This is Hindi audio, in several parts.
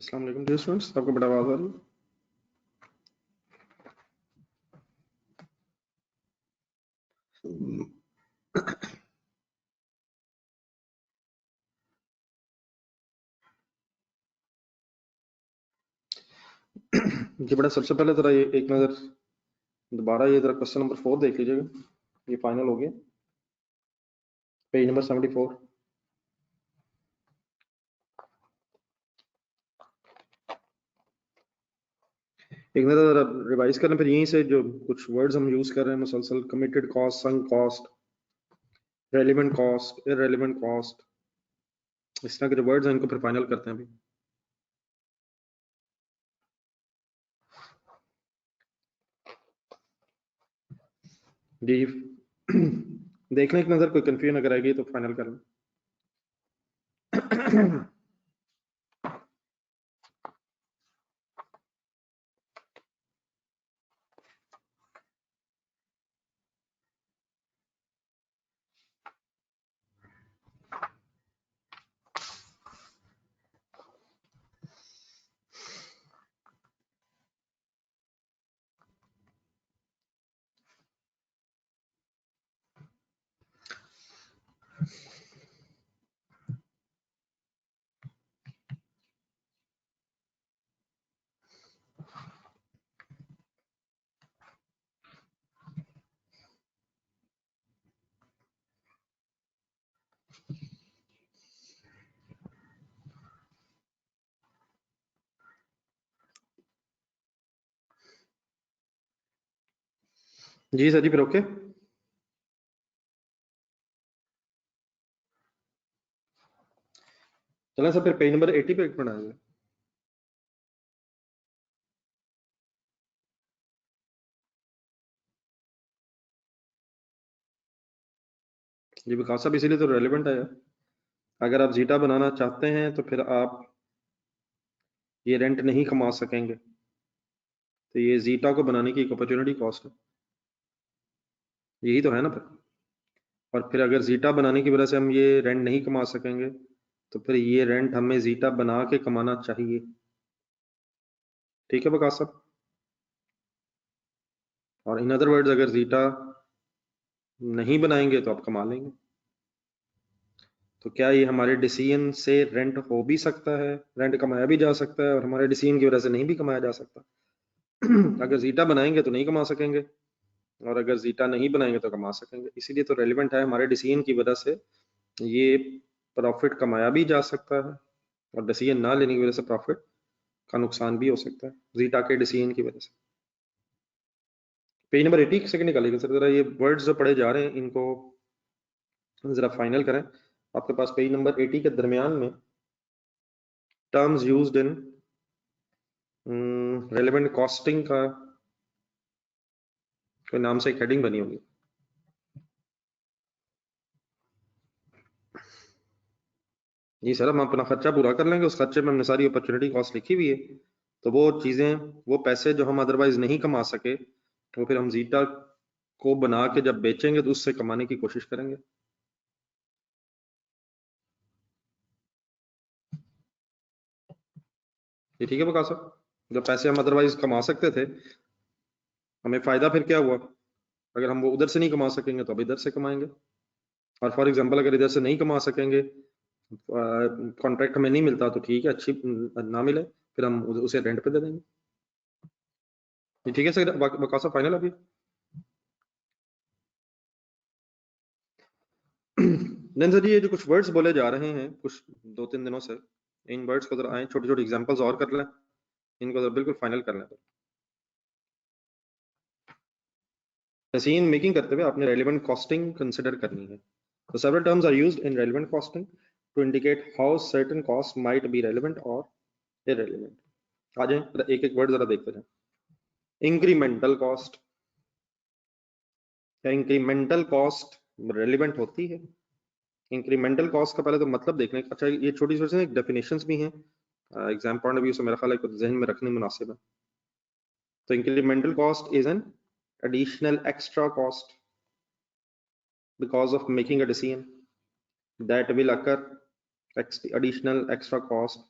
अस्सलाम वालेकुम डियर स्टूडेंट्स, आपको बड़ा आवाज आ रही है? जी बेटा, सबसे पहले जरा ये एक नज़र दोबारा ये जरा क्वेश्चन नंबर 4 देख लीजिएगा। ये फाइनल हो गया, पेज नंबर 74। एक नज़र जरा रिवाइज करें, फिर यहीं से जो कुछ वर्ड्स हम यूज कर रहे हैं मुसलसल, committed cost, sunk cost, relevant cost, irrelevant cost, इस तरह के जो वर्ड्स हैं इनको फिर फाइनल करते हैं अभी। जी देख लें एक नज़र, कोई कंफ्यूजन अगर आएगी तो फाइनल कर लें। जी सर जी, फिर ओके। चलें सर, फिर पेज नंबर 80 पे एक मिनट आएगा। जी विकास साहब, इसीलिए तो रेलिवेंट है यार। अगर आप जीटा बनाना चाहते हैं तो फिर आप ये रेंट नहीं कमा सकेंगे, तो ये जीटा को बनाने की एक अपॉर्चुनिटी कॉस्ट है, यही तो है ना फिर। और फिर अगर जीटा बनाने की वजह से हम ये रेंट नहीं कमा सकेंगे, तो फिर ये रेंट हमें जीटा बना के कमाना चाहिए। ठीक है विकास साहब? और इन अदर वर्ड्स, अगर जीटा नहीं बनाएंगे तो आप कमा लेंगे। तो क्या ये हमारे डिसीजन से रेंट हो भी सकता है, रेंट कमाया भी जा सकता है, और हमारे डिसीजन की वजह से नहीं भी कमाया जा सकता? अगर जीटा बनाएंगे तो नहीं कमा सकेंगे, और अगर जीटा नहीं बनाएंगे तो कमा सकेंगे। इसीलिए तो रेलिवेंट है, हमारे डिसीजन की वजह से ये प्रॉफिट कमाया भी जा सकता है, और डिसीजन ना लेने की वजह से प्रॉफिट का नुकसान भी हो सकता है जीटा के डिसीजन की वजह से। पेज नंबर 80 सेकंड निकालिएगा सर, जरा ये वर्ड्स जो पढ़े जा रहे हैं इनको जरा फाइनल करें। आपके पास पेज नंबर 80 के दरमियान में terms used in relevant costing का कोई नाम से एक हेडिंग बनी होगी। जी सर, हम अपना खर्चा पूरा कर लेंगे, उस खर्चे में हमने सारी अपॉर्चुनिटी कॉस्ट लिखी हुई है, तो वो चीजें, वो पैसे जो हम अदरवाइज नहीं कमा सके, वो फिर हम जीटा को बना के जब बेचेंगे तो उससे कमाने की कोशिश करेंगे। ये ठीक है बका साहब? जो पैसे हम अदरवाइज कमा सकते थे, हमें फायदा फिर क्या हुआ? अगर हम वो उधर से नहीं कमा सकेंगे तो अब इधर से कमाएंगे। और फॉर एग्जांपल अगर इधर से नहीं कमा सकेंगे, कॉन्ट्रैक्ट हमें नहीं मिलता, तो ठीक है, अच्छी ना मिले फिर हम उसे रेंट पे दे देंगे। ये ठीक है सर बका साहब, फाइनल अभी? नहीं सर जी, ये जो कुछ वर्ड्स बोले जा रहे हैं कुछ 2-3 दिनों से, इन वर्ड्स को जरा आए छोटे छोटे एग्जांपल्स और कर लें, इनको जरा बिल्कुल फाइनल कर लें। डिसीजन मेकिंग करते हुए आपने रेलेवेंट कॉस्टिंग कंसिडर करनी है। तो several terms are used in relevant costing to indicate how certain cost might be relevant और इररेलेवेंट। आ जाए एक एक वर्ड जरा देखते जाएं। इंक्रीमेंटल कॉस्ट, क्या इंक्रीमेंटल कॉस्ट रेलेवेंट होती है? इंक्रीमेंटल कॉस्ट का पहले तो मतलब देखने का, अच्छा ये छोटी छोटी एक डेफिनेशंस भी हैं, एग्जाम पॉइंट ऑफ व्यू से मेरा ख्याल है जहन में रखनी मुनासिब है। तो incremental cost is an additional extra cost because of making a decision that will occur, additional extra cost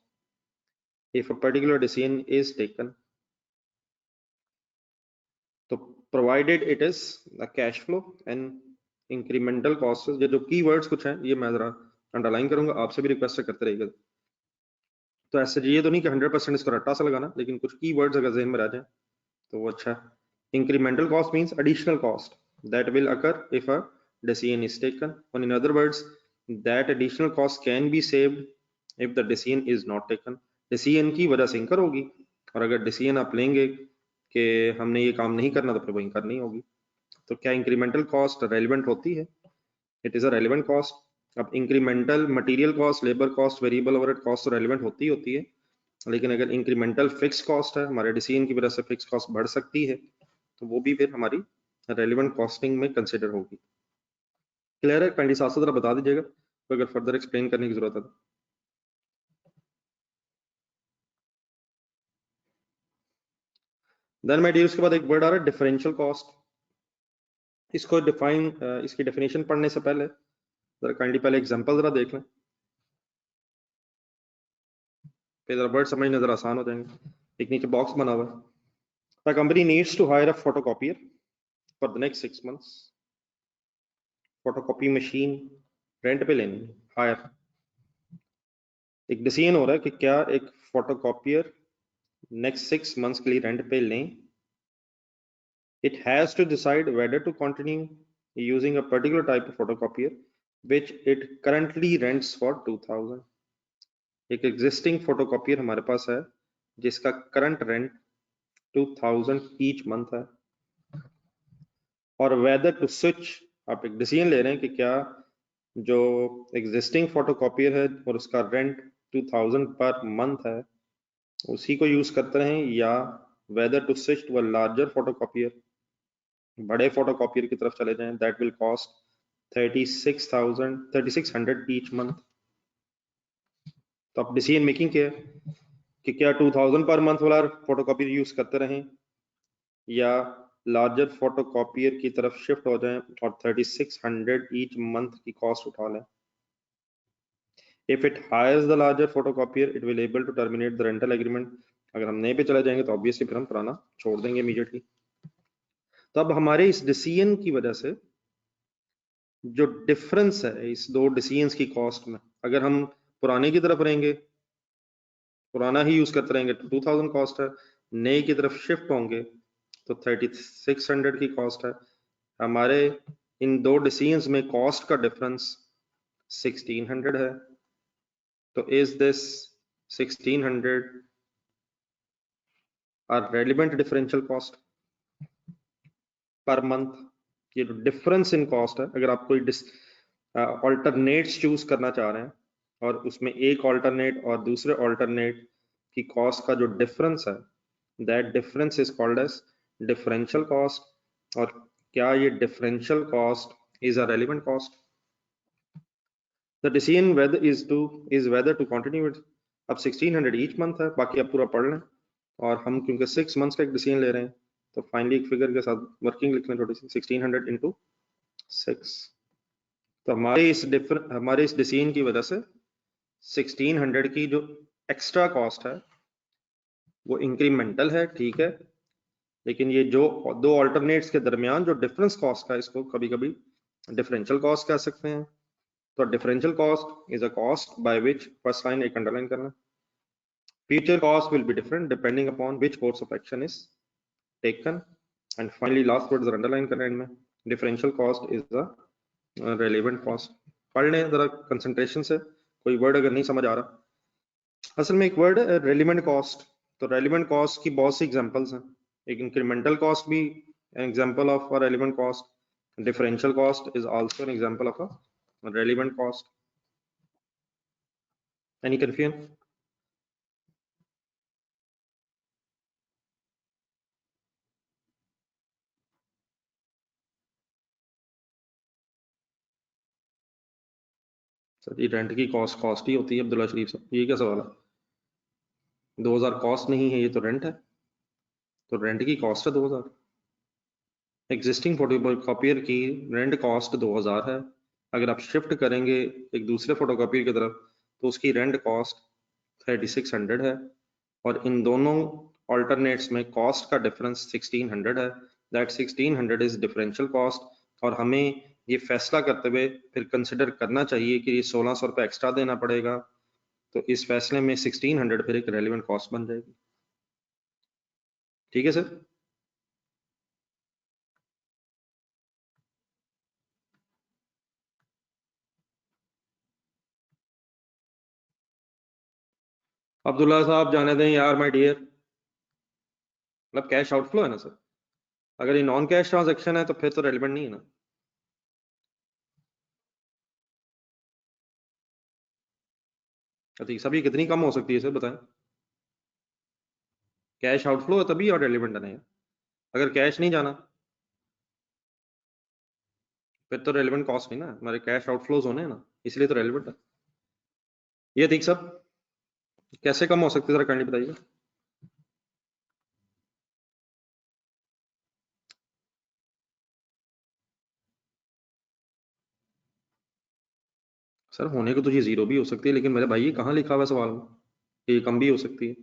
if a particular decision is taken, तो provided it is a cash flow and incremental cost, ये जो keywords कुछ हैं ये मैं जरा अंडरलाइन करूंगा, आपसे भी रिक्वेस्ट करते रहिएगा। तो ऐसे ये तो नहीं कि 100% इसको रट्टा सा लगाना, लेकिन कुछ कीवर्ड्स अगर ज़हन में रह जाए तो वो अच्छा है। Incremental cost means additional cost that will occur if a decision is taken, or in other words that additional cost can be saved if the decision is not taken। decision की वजह से इंकर होगी, और अगर decision आप लेंगे कि हमने ये काम नहीं करना तो फिर वो इंकर नहीं होगी। तो क्या इंक्रीमेंटल कॉस्ट रेलिवेंट होती है? It is a relevant cost. अब incremental material cost, labour cost, variable overhead cost तो रेलिवेंट होती है, लेकिन अगर इंक्रीमेंटल फिक्स कॉस्ट है, हमारे डिसीजन की वजह से फिक्स कॉस्ट बढ़ सकती है, तो वो भी फिर हमारी रेलिवेंट कॉस्टिंग में कंसिडर होगी। क्लियर है? काइंडली साथ साथ जरा बता दीजिएगा तो अगर फर्दर एक्सप्लेन करने की जरूरत है। देन माय डियर, उसके बाद एक वर्ड आ रहा है डिफरेंशियल कॉस्ट। इसको डिफाइन, इसकी डेफिनेशन पढ़ने से पहले जरा काइंडली पहले एग्जांपल जरा देख लें, फिर जरा वर्ड समझने जरा आसान हो जाएंगे। एक नीचे बॉक्स बना हुआ है, the company needs to hire a photocopier for the next 6 months। Photocopy machine rent पे लेनी है, हायर। एक डिसीजन हो रहा है कि क्या एक फोटोकॉपियर नेक्स्ट 6 months के लिए रेंट पे लें। It has to decide whether to continue using a particular type of photocopier which it currently rents for 2000। एक एग्जिस्टिंग फोटोकॉपियर हमारे पास है जिसका करंट रेंट 2000 ईच मंथ है, और वेदर टू स्विच, आप एक डिसीजन ले रहे हैं कि क्या जो एग्जिस्टिंग फोटोकॉपियर है और उसका रेंट 2000 पर मंथ है उसी को यूज करते रहें, या whether to switch to a larger photocopier, बड़े फोटोकॉपियर की तरफ चले जाएं, that will cost 3600 each month. तो अब डिसीजन मेकिंग क्या है कि क्या 2000 पर मंथ वाला फोटोकॉपियर यूज करते रहें या लार्जर फोटोकॉपियर की तरफ शिफ्ट हो जाएं और 3600 ईच मंथ की कॉस्ट उठा लें। If it hires the larger photocopier it will able to terminate the rental agreement. अगर हम नए पे चले जाएंगे तो ऑब्वियसली फिर हम पुराना छोड़ देंगे इमीडिएटली। तो अब हमारे इस डिसीजन की वजह से जो डिफरेंस है इस दो डिसीजंस की कॉस्ट में, अगर हम पुराने की तरफ रहेंगे, पुराना ही यूज करते रहेंगे तो 2000 कॉस्ट है, नए की तरफ शिफ्ट होंगे तो 3600 की कॉस्ट है। हमारे इन दो डिसीजंस में कॉस्ट का डिफरेंस 1600 है। तो is this 1600 are relevant differential cost per month? ये जो डिफरेंस इन कॉस्ट है, अगर आप कोई ऑल्टरनेट्स चूज करना चाह रहे हैं और उसमें एक ऑल्टरनेट और दूसरे ऑल्टरनेट की कॉस्ट का जो डिफरेंस है, that difference is called as differential cost. और क्या ये differential cost is a relevant cost? The decision whether is whether to continue it. अब 1600 ईच मंथ है, बाकी आप पूरा पढ़ लें, और हम क्योंकि 6 months का एक डिसीजन ले रहे हैं तो फाइनली एक फिगर के साथ वर्किंग लिख लें थोड़ी सी, 1600 इंटू 6। तो हमारे इस डिसीजन की वजह से 1600 की जो एक्स्ट्रा कॉस्ट है वो इंक्रीमेंटल है, ठीक है, लेकिन ये जो दो ऑल्टरनेट्स के दरमियान जो डिफरेंस कॉस्ट है इसको कभी कभी डिफरेंशियल कॉस्ट कह सकते हैं। तो differential cost is a cost by which, first line एक अंडरलाइन करना, future cost will be different depending upon which course of action is taken, and finally last word जरा underline करना इनमें, differential cost is the relevant cost। पढ़ लें जरा कंसंट्रेशन से, कोई वर्ड अगर नहीं समझ आ रहा। असल में एक वर्ड है रेलिवेंट कॉस्ट। तो रेलिवेंट कॉस्ट की बहुत सी एग्जांपल्स हैं, एक इंक्रीमेंटल कॉस्ट भी an example of a relevant cost, differential cost is also an example of a relevant cost। any confusion? Sir ये रेंट की कॉस्ट ही होती है अब्दुल्ला शरीफ साहब, ये क्या सवाल है? 2000 कॉस्ट नहीं है, ये तो रेंट है, तो रेंट की कॉस्ट है 2000। एग्जिस्टिंग फोटोकॉपियर की रेंट कॉस्ट 2000 है, अगर आप शिफ्ट करेंगे एक दूसरे फोटोकॉपियर की तरफ तो उसकी रेंट कॉस्ट 3600 है। और इन दोनों ऑल्टरनेट्स में कॉस्ट का डिफरेंस 1600 है, दैट 1600 इज डिफरेंशियल कॉस्ट। और हमें ये फैसला करते हुए फिर कंसिडर करना चाहिए कि ये 1600 रुपये एक्स्ट्रा देना पड़ेगा, तो इस फैसले में 1600 फिर एक रेलिवेंट कॉस्ट बन जाएगी। ठीक है सर। अब्दुल्ला साहब जाने दें यार माय डियर, मतलब कैश आउटफ्लो है ना सर, अगर ये नॉन कैश ट्रांजेक्शन है तो फिर तो रेलिवेंट नहीं है ना। अच्छा सभी कितनी कम हो सकती है सर बताएं। कैश आउटफ्लो है तभी और रेलिवेंट है, अगर कैश नहीं जाना फिर तो रेलिवेंट कॉस्ट नहीं ना, हमारे कैश आउटफ्लोज होने हैं ना, इसलिए तो रेलिवेंट है। ये ठीक सब कैसे कम हो सकती है जरा काइंडली बताइए। सर होने को तो ये जीरो भी हो सकती है, लेकिन मेरे भाई ये कहाँ लिखा हुआ है सवाल में कि ये कम भी हो सकती है।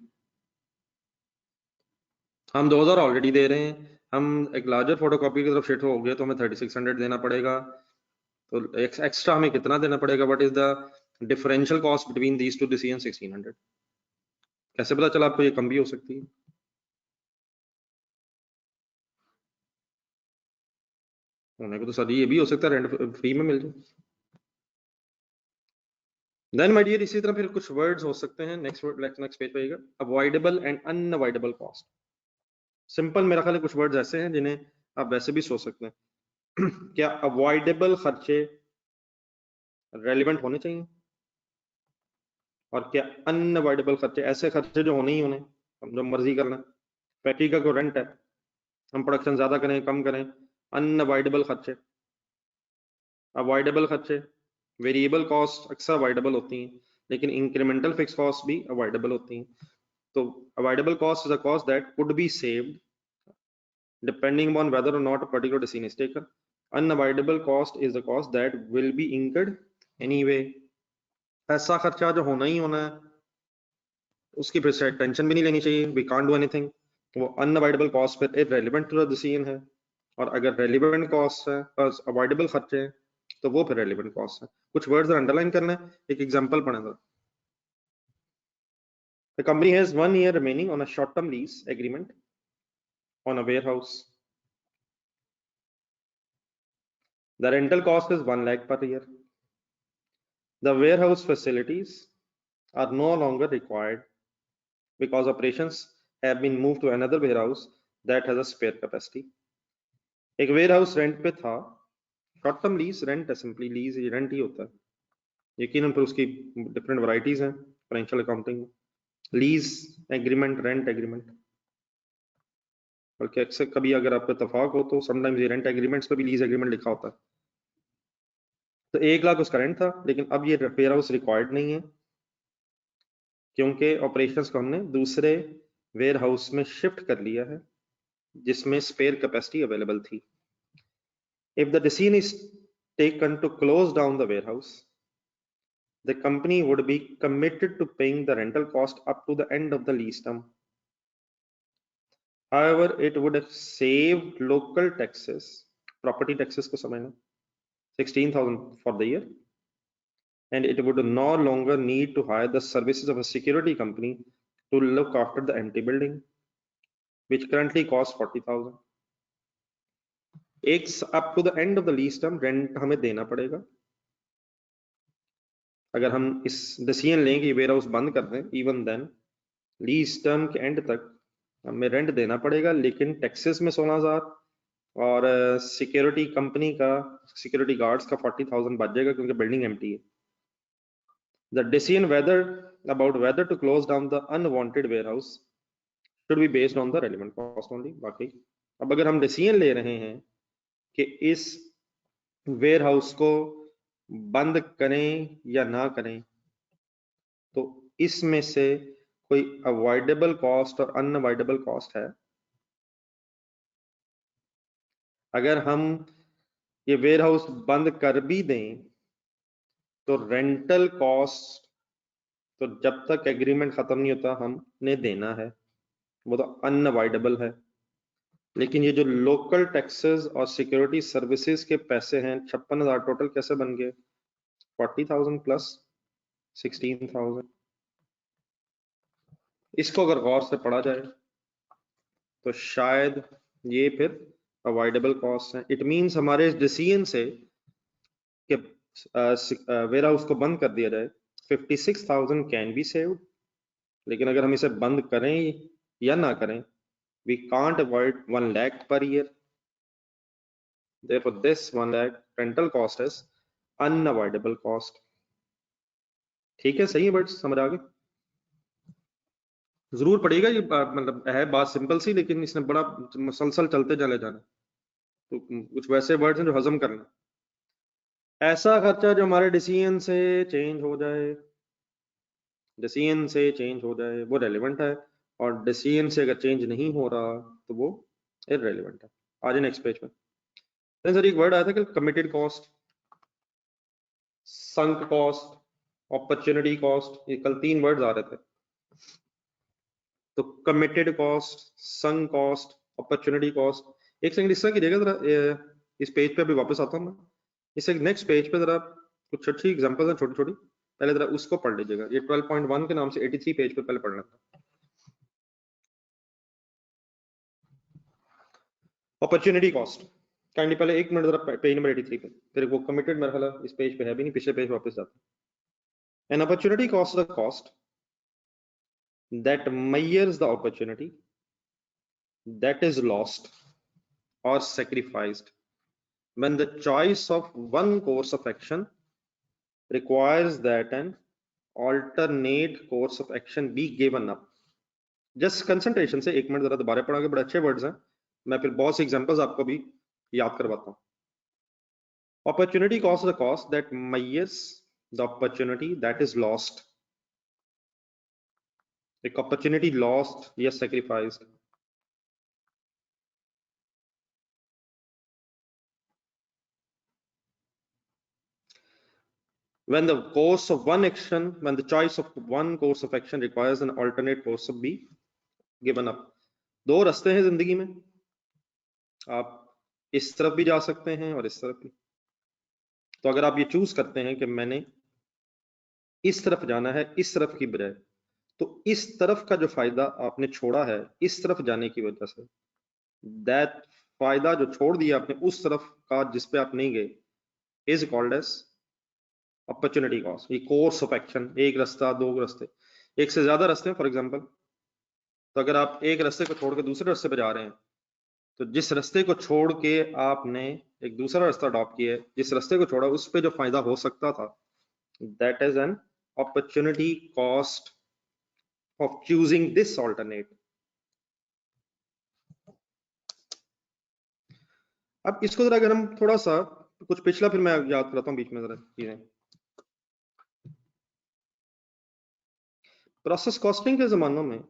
हम 2000 ऑलरेडी दे रहे हैं, हम एक लार्जर फोटोकॉपी की तरफ शिफ्ट हो गए तो हमें 3600 देना पड़ेगा, तो एक्स्ट्रा हमें कितना देना पड़ेगा, what is the differential cost between these two decision 1600, कैसे पता चला आपको ये कम भी हो सकती है। होने को तो सर ये भी हो सकता है रेंट फ्री में मिल जाए। देन माय डियर इसी तरह फिर कुछ वर्ड्स हो सकते हैं, नेक्स्ट पेज पे avoidable and unavoidable cost. Simple मेरा ख्याल है कुछ वर्ड्स ऐसे हैं जिन्हें आप वैसे भी सोच सकते हैं। क्या अवॉइडेबल खर्चे रेलिवेंट होने चाहिए, और क्या अनअवॉइडेबल खर्चे ऐसे खर्चे जो होने ही होने, हम जो मर्जी कर लें, फैक्ट्री का कोई रेंट है, हम प्रोडक्शन ज्यादा करें कम करें, अनअवॉइडेबल खर्चे। अवॉइडेबल खर्चे, वेरिएबल कॉस्ट अक्सर अवॉइडेबल होती हैं, लेकिन इंक्रीमेंटल फिक्स कॉस्ट भी अवॉइडेबल होती हैं। तो avoidable cost is a cost that could be saved depending upon whether or not a particular decision is taken. Unavoidable cost is the cost that will be incurred anyway. ऐसा खर्चा जो होना ही होना है, उसकी फिर से टेंशन भी नहीं लेनी चाहिए, वी कांट डू एनीथिंग। वो अनअवॉइडेबल कॉस्ट फिर इररिलेवेंट टू द डिसीजन है, और अगर रेलिवेंट कॉस्ट है अवॉइडेबल खर्चे हैं तो वो फिर रेलिवेंट कॉस्ट है। कुछ वर्ड्स अंडरलाइन करना है, एक एग्जांपल पढ़ें जरा। The company has 1 year remaining on a short-term lease agreement on a warehouse. The rental cost is 1 lakh per year. The warehouse facilities are no longer required because operations have been moved to another warehouse that has a spare capacity. एक warehouse rent पे था, short term lease rent है, simply lease rent ही होता है, यकीनन फिर उसकी different varieties हैं फाइनेंशियल अकाउंटिंग में, लीज एग्रीमेंट, रेंट एग्रीमेंट, बल्कि अक्सर कभी अगर आपको इत्तेफाक हो तो समटाइम्स ये रेंट एग्रीमेंट्स पे भी लीज एग्रीमेंट लिखा होता है। तो 1 लाख उसका रेंट था, लेकिन अब ये वेयर हाउस रिक्वायर्ड नहीं है क्योंकि ऑपरेशंस को हमने दूसरे वेयर हाउस में शिफ्ट कर लिया है जिसमें स्पेयर कैपेसिटी अवेलेबल थी। If the decision is taken to close down the warehouse, the company would be committed to paying the rental cost up to the end of the lease term. However, it would have saved local taxes, property taxes को समझना, 16,000 for the year, and it would no longer need to hire the services of a security company to look after the empty building, which currently costs 40,000. एक up to the end of the lease term rent हमें देना पड़ेगा। अगर हम इस डिसीजन लें कि वेयर हाउस बंद कर दें, इवन देन लीज टर्म के एंड तक हमें रेंट देना पड़ेगा, लेकिन टैक्सेस में 16,000 और सिक्योरिटी कंपनी का, सिक्योरिटी गार्ड्स का 40,000 बच जाएगा क्योंकि बिल्डिंग एम्प्टी है। The decision whether about whether to close down the unwanted warehouse should be based on the relevant cost only. बाकी अब अगर हम डिसीजन ले रहे हैं कि इस वेयर हाउस को बंद करें या ना करें, तो इसमें से कोई अवॉइडेबल कॉस्ट और अनअवॉइडेबल कॉस्ट है। अगर हम ये वेयर हाउस बंद कर भी दें तो रेंटल कॉस्ट तो जब तक एग्रीमेंट खत्म नहीं होता हमने देना है, वो तो अनअवॉइडेबल है। लेकिन ये जो लोकल टैक्सेस और सिक्योरिटी सर्विसेज के पैसे हैं 56,000 टोटल कैसे बन गए? 40,000 प्लस 16,000। इसको अगर गौर से पढ़ा जाए तो शायद ये फिर अवॉइडेबल कॉस्ट है। इट मींस हमारे इस डिसीजन से कि वेयर हाउस को बंद कर दिया जाए 56,000 कैन बी सेव्ड, लेकिन अगर हम इसे बंद करें या ना करें, we can't avoid 1 lakh per year. Therefore, this 1 lakh rental cost is unavoidable cost. ठीक है, सही है, बट समझ आ गए? जरूर पड़ेगा ये मतलब है बात सिंपल सी, लेकिन इसने बड़ा मसलसल चलते चले जाना, तो कुछ वैसे वर्ड्स हैं जो हजम करना। ऐसा खर्चा जो हमारे डिसीजन से चेंज हो जाए, डिसीजन से चेंज हो जाए वो रेलिवेंट है, और डिसीजन से अगर चेंज नहीं हो रहा तो वो इररेलेवेंट है। आज नेक्स्ट पेज पे सर एक वर्ड आया था कि committed cost, sunk cost, opportunity cost, ये कल 3 वर्ड्स आ रहे थे। तो committed cost, sunk cost, opportunity cost. एक सेकंड इसका कीजिएगा जरा, इस पेज पे अभी वापस आता हूँ मैं। इस नेक्स्ट पेज पे जरा कुछ अच्छी एग्जांपल्स हैं छोटी छोटी, पहले जरा उसको पढ़ लीजिएगा। ये 12.1 के नाम से 83 पेज पे पहले पढ़ना था। अपॉर्चुनिटी कॉस्ट काइंडली पहले 1 मिनट जरा पेज नंबर 83 पे, फिर वो कमिटेड मेरा ख्याल इस पेज पे है भी नहीं, पिछले पेज वापस जाते हैं। An opportunity cost the cost that measures the opportunity that is lost or sacrificed when the choice of one course of action requires that an alternate course of action be given up. Just concentration से 1 मिनट जरा दोबारा पढ़ोगे, बड़े अच्छे वर्ड्स हैं, मैं फिर बहुत से एग्जांपल्स आपको भी याद करवाता हूँ। Opportunity cost is the cost that measures the opportunity that is lost. एक opportunity lost या sacrificed, when the course of one action, when the choice of one course of action requires an alternate course of be given up. 2 रास्ते हैं जिंदगी में, आप इस तरफ भी जा सकते हैं और इस तरफ भी। तो अगर आप ये चूज करते हैं कि मैंने इस तरफ जाना है इस तरफ की बजाय, तो इस तरफ का जो फायदा आपने छोड़ा है इस तरफ जाने की वजह से, दैट फायदा जो छोड़ दिया आपने उस तरफ का जिस पे आप नहीं गए, is called as opportunity cost. ये कोर्स ऑफ एक्शन, एक रास्ता, 2 रास्ते, एक से ज्यादा रास्ते, फॉर एग्जांपल। तो अगर आप एक रास्ते को छोड़ के दूसरे रास्ते पे जा रहे हैं, तो जिस रास्ते को छोड़ के आपने एक दूसरा रास्ता अडॉप्ट किया है, जिस रास्ते को छोड़ा उस पे जो फायदा हो सकता था, that is an opportunity cost of choosing this alternate. अब इसको जरा अगर हम थोड़ा सा कुछ पिछला, फिर मैं याद कराता हूँ बीच में जरा चीजें। प्रोसेस कॉस्टिंग के जमानों में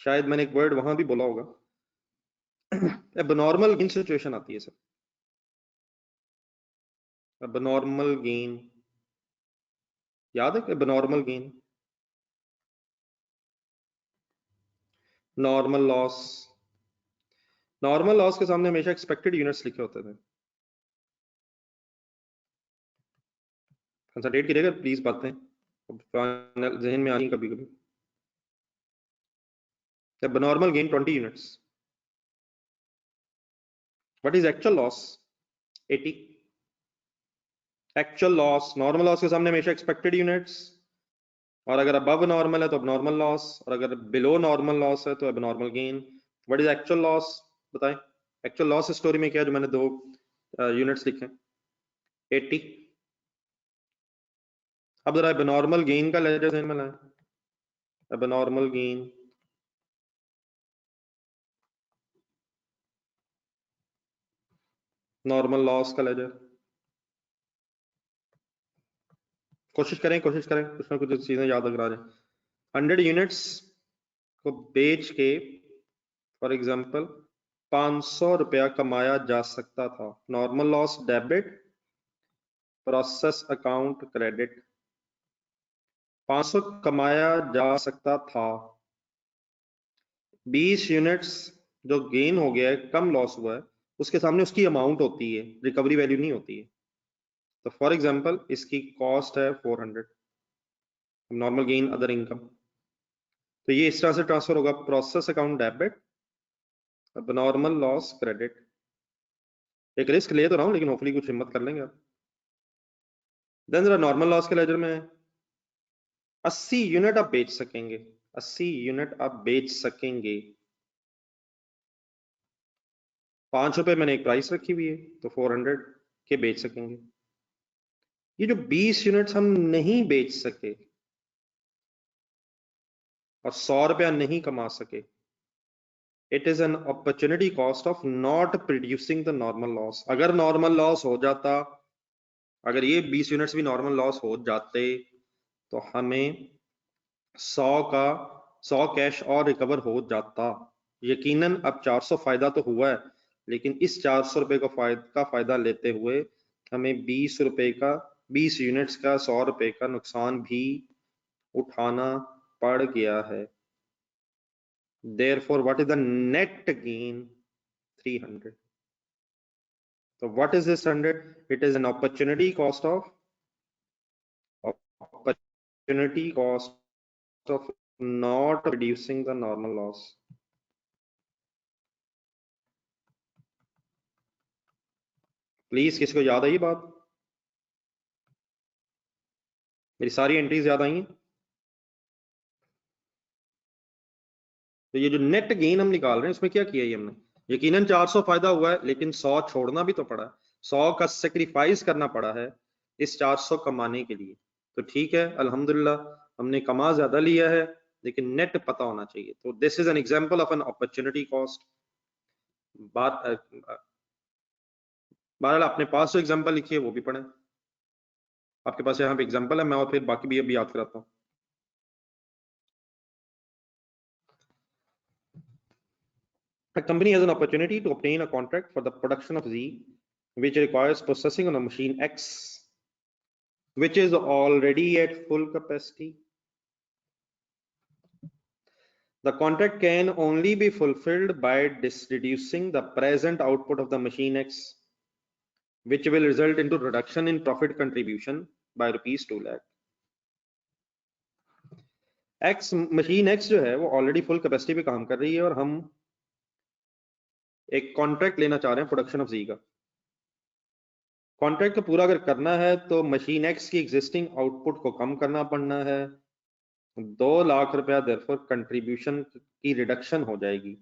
शायद मैंने एक वर्ड वहां भी बोला होगा, एबनॉर्मल गेन सिचुएशन आती है सर। एबनॉर्मल गेन याद है? Abnormal gain, normal loss. Normal loss के सामने हमेशा एक्सपेक्टेड यूनिट्स लिखे होते थे। कंसंट्रेट करिएगा प्लीज, बातें जहन में आनी कभी कभी। Abnormal gain 20 units. What is actual loss? 80। Actual loss, normal loss के सामने हमेशा एक्सपेक्टेड यूनिट्स, और अगर अबव नॉर्मल है तो अब नॉर्मल लॉस, और अगर बिलो नॉर्मल लॉस है तो अब normal gain. What is actual loss? बताएं। एक्चुअल लॉस स्टोरी में क्या है जो मैंने 2 यूनिट्स लिखे? 80। अब जरा एबनॉर्मल गेन का लेजर ध्यान में लाएं। एबनॉर्मल गेन, नॉर्मल लॉस का लेजर। कोशिश करें कुछ ना कुछ चीजें याद रखा जाए। 100 यूनिट्स को बेच के फॉर एग्जांपल 500 रुपया कमाया जा सकता था। Normal loss debit, process account credit, 500 कमाया जा सकता था, 20 यूनिट्स जो गेन हो गया है, कम लॉस हुआ है, उसके सामने उसकी अमाउंट होती है, रिकवरी वैल्यू नहीं होती है। तो फॉर एग्जांपल इसकी कॉस्ट है 400, नॉर्मल गेन अदर इनकम, तो ये इस तरह से ट्रांसफर होगा, प्रोसेस अकाउंट डेबिट, अब नॉर्मल लॉस क्रेडिट। एक रिस्क ले तो रहा हूं लेकिन होपफुली कुछ हिम्मत कर लेंगे आप। देन जरा नॉर्मल लॉस के लेजर में 80 यूनिट आप बेच सकेंगे, 80 यूनिट आप बेच सकेंगे, 5 रुपए मैंने एक प्राइस रखी हुई है, तो 400 के बेच सकेंगे। ये जो 20 यूनिट्स हम नहीं बेच सके और 100 रुपया नहीं कमा सके, it is an opportunity cost of not producing the normal loss. अगर नॉर्मल लॉस हो जाता, अगर ये 20 यूनिट्स भी नॉर्मल लॉस हो जाते, तो हमें 100 कैश और रिकवर हो जाता। यकीनन अब 400 फायदा तो हुआ है, लेकिन इस 400 रुपए का फायदा लेते हुए हमें 20 रुपए का, 20 यूनिट्स का 100 रुपए का नुकसान भी उठाना पड़ गया है। Therefore, what is the net gain? 300. So what is this 100? It is an opportunity cost of not reducing the normal loss. Please किसी को याद आई बात? मेरी सारी एंट्रीज याद आई हैं? तो ये जो नेट गेन हम निकाल रहे हैं, इसमें क्या किया ये हमने? यकीनन 400 फायदा हुआ है, लेकिन 100 छोड़ना भी तो पड़ा है, 100 का सेक्रीफाइस करना पड़ा है इस 400 कमाने के लिए। तो ठीक है, अल्हम्दुलिल्लाह हमने कमा ज्यादा लिया है, लेकिन नेट पता होना चाहिए। तो this is an example of an opportunity cost. बहरहाल अपने पास जो एग्जांपल लिखी है वो भी पढ़ें, आपके पास यहाँ पे एग्जांपल है, मैं और फिर बाकी भी अभी याद कराता हूँ। A company has an opportunity to obtain a contract for the production of Z, which requires processing on a machine X, which is already at full capacity. The contract can only be fulfilled by reducing the present output of the machine X, which will result into reduction in profit contribution by rupees 2 lakh. Machine X जो है वो ऑलरेडी फुल कैपेसिटी पे काम कर रही है, और हम एक कॉन्ट्रैक्ट लेना चाह रहे हैं प्रोडक्शन ऑफ जी का। कॉन्ट्रैक्ट तो पूरा अगर करना है तो मशीन एक्स की एग्जिस्टिंग आउटपुट को कम करना पड़ना है, 2 लाख रुपया देयरफॉर कंट्रीब्यूशन की रिडक्शन हो जाएगी।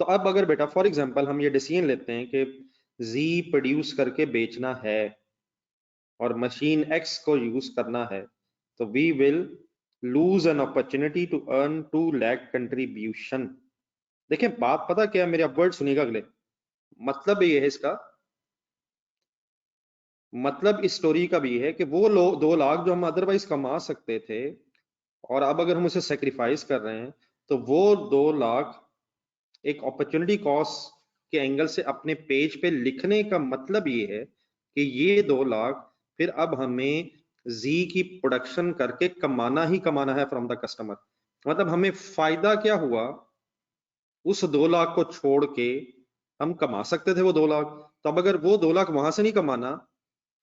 तो अब अगर बेटा फॉर एग्जांपल हम ये डिसीजन लेते हैं कि जी प्रोड्यूस करके बेचना है और मशीन एक्स को यूज करना है, तो we will lose an opportunity to earn 2 lakh contribution. देखिए बात पता क्या है, मेरे अब वर्ड सुनिएगा अगले, मतलब ये है इसका, मतलब इस स्टोरी का भी है कि वो लोग 2 लाख जो हम अदरवाइज कमा सकते थे, और अब अगर हम उसे सेक्रीफाइस कर रहे हैं, तो वो 2 लाख एक अपॉर्चुनिटी कॉस्ट के एंगल से अपने पेज पे लिखने का मतलब ये है कि ये 2 लाख फिर अब हमें जी की प्रोडक्शन करके कमाना ही कमाना है फ्रॉम द कस्टमर। मतलब हमें फायदा क्या हुआ, उस 2 लाख को छोड़ के हम कमा सकते थे वो 2 लाख, तो अब अगर वो 2 लाख वहां से नहीं कमाना,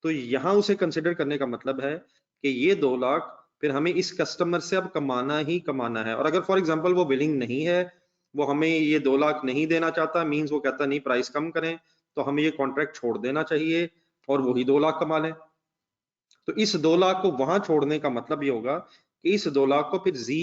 तो यहां उसे कंसिडर करने का मतलब है कि ये 2 लाख फिर हमें इस कस्टमर से अब कमाना ही कमाना है। और अगर फॉर एग्जांपल वो विलिंग नहीं है, वो हमें ये 2 लाख नहीं देना चाहता, मींस वो कहता नहीं प्राइस कम करें, तो हमें ये कॉन्ट्रैक्ट छोड़ देना चाहिए और वही 2 लाख कमा लें। तो इस 2 लाख को वहां छोड़ने का मतलब ये होगा कि इस 2 लाख को फिर जी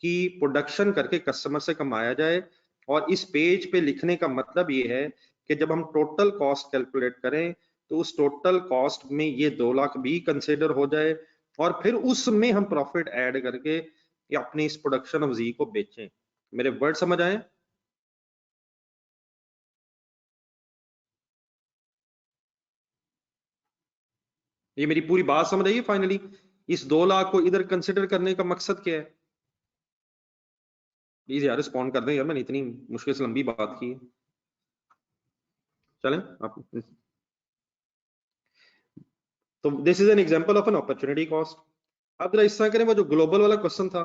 की प्रोडक्शन करके कस्टमर से कमाया जाए। और इस पेज पे लिखने का मतलब ये है कि जब हम टोटल कॉस्ट कैलकुलेट करें, तो उस टोटल कॉस्ट में ये 2 लाख भी कंसिडर हो जाए, और फिर उसमें हम प्रॉफिट ऐड करके अपनी इस प्रोडक्शन ऑफ जी को बेचें। मेरे वर्ड समझ आए? ये मेरी पूरी बात समझ आई है फाइनली? इस 2 लाख को इधर कंसिडर करने का मकसद क्या है? प्लीज यार रिस्पॉन्ड कर दें यार, मैंने इतनी मुश्किल से लंबी बात की है। चलें आप तो this is an example of an opportunity cost. अब जरा इस तरह करें, वो जो ग्लोबल वाला क्वेश्चन था,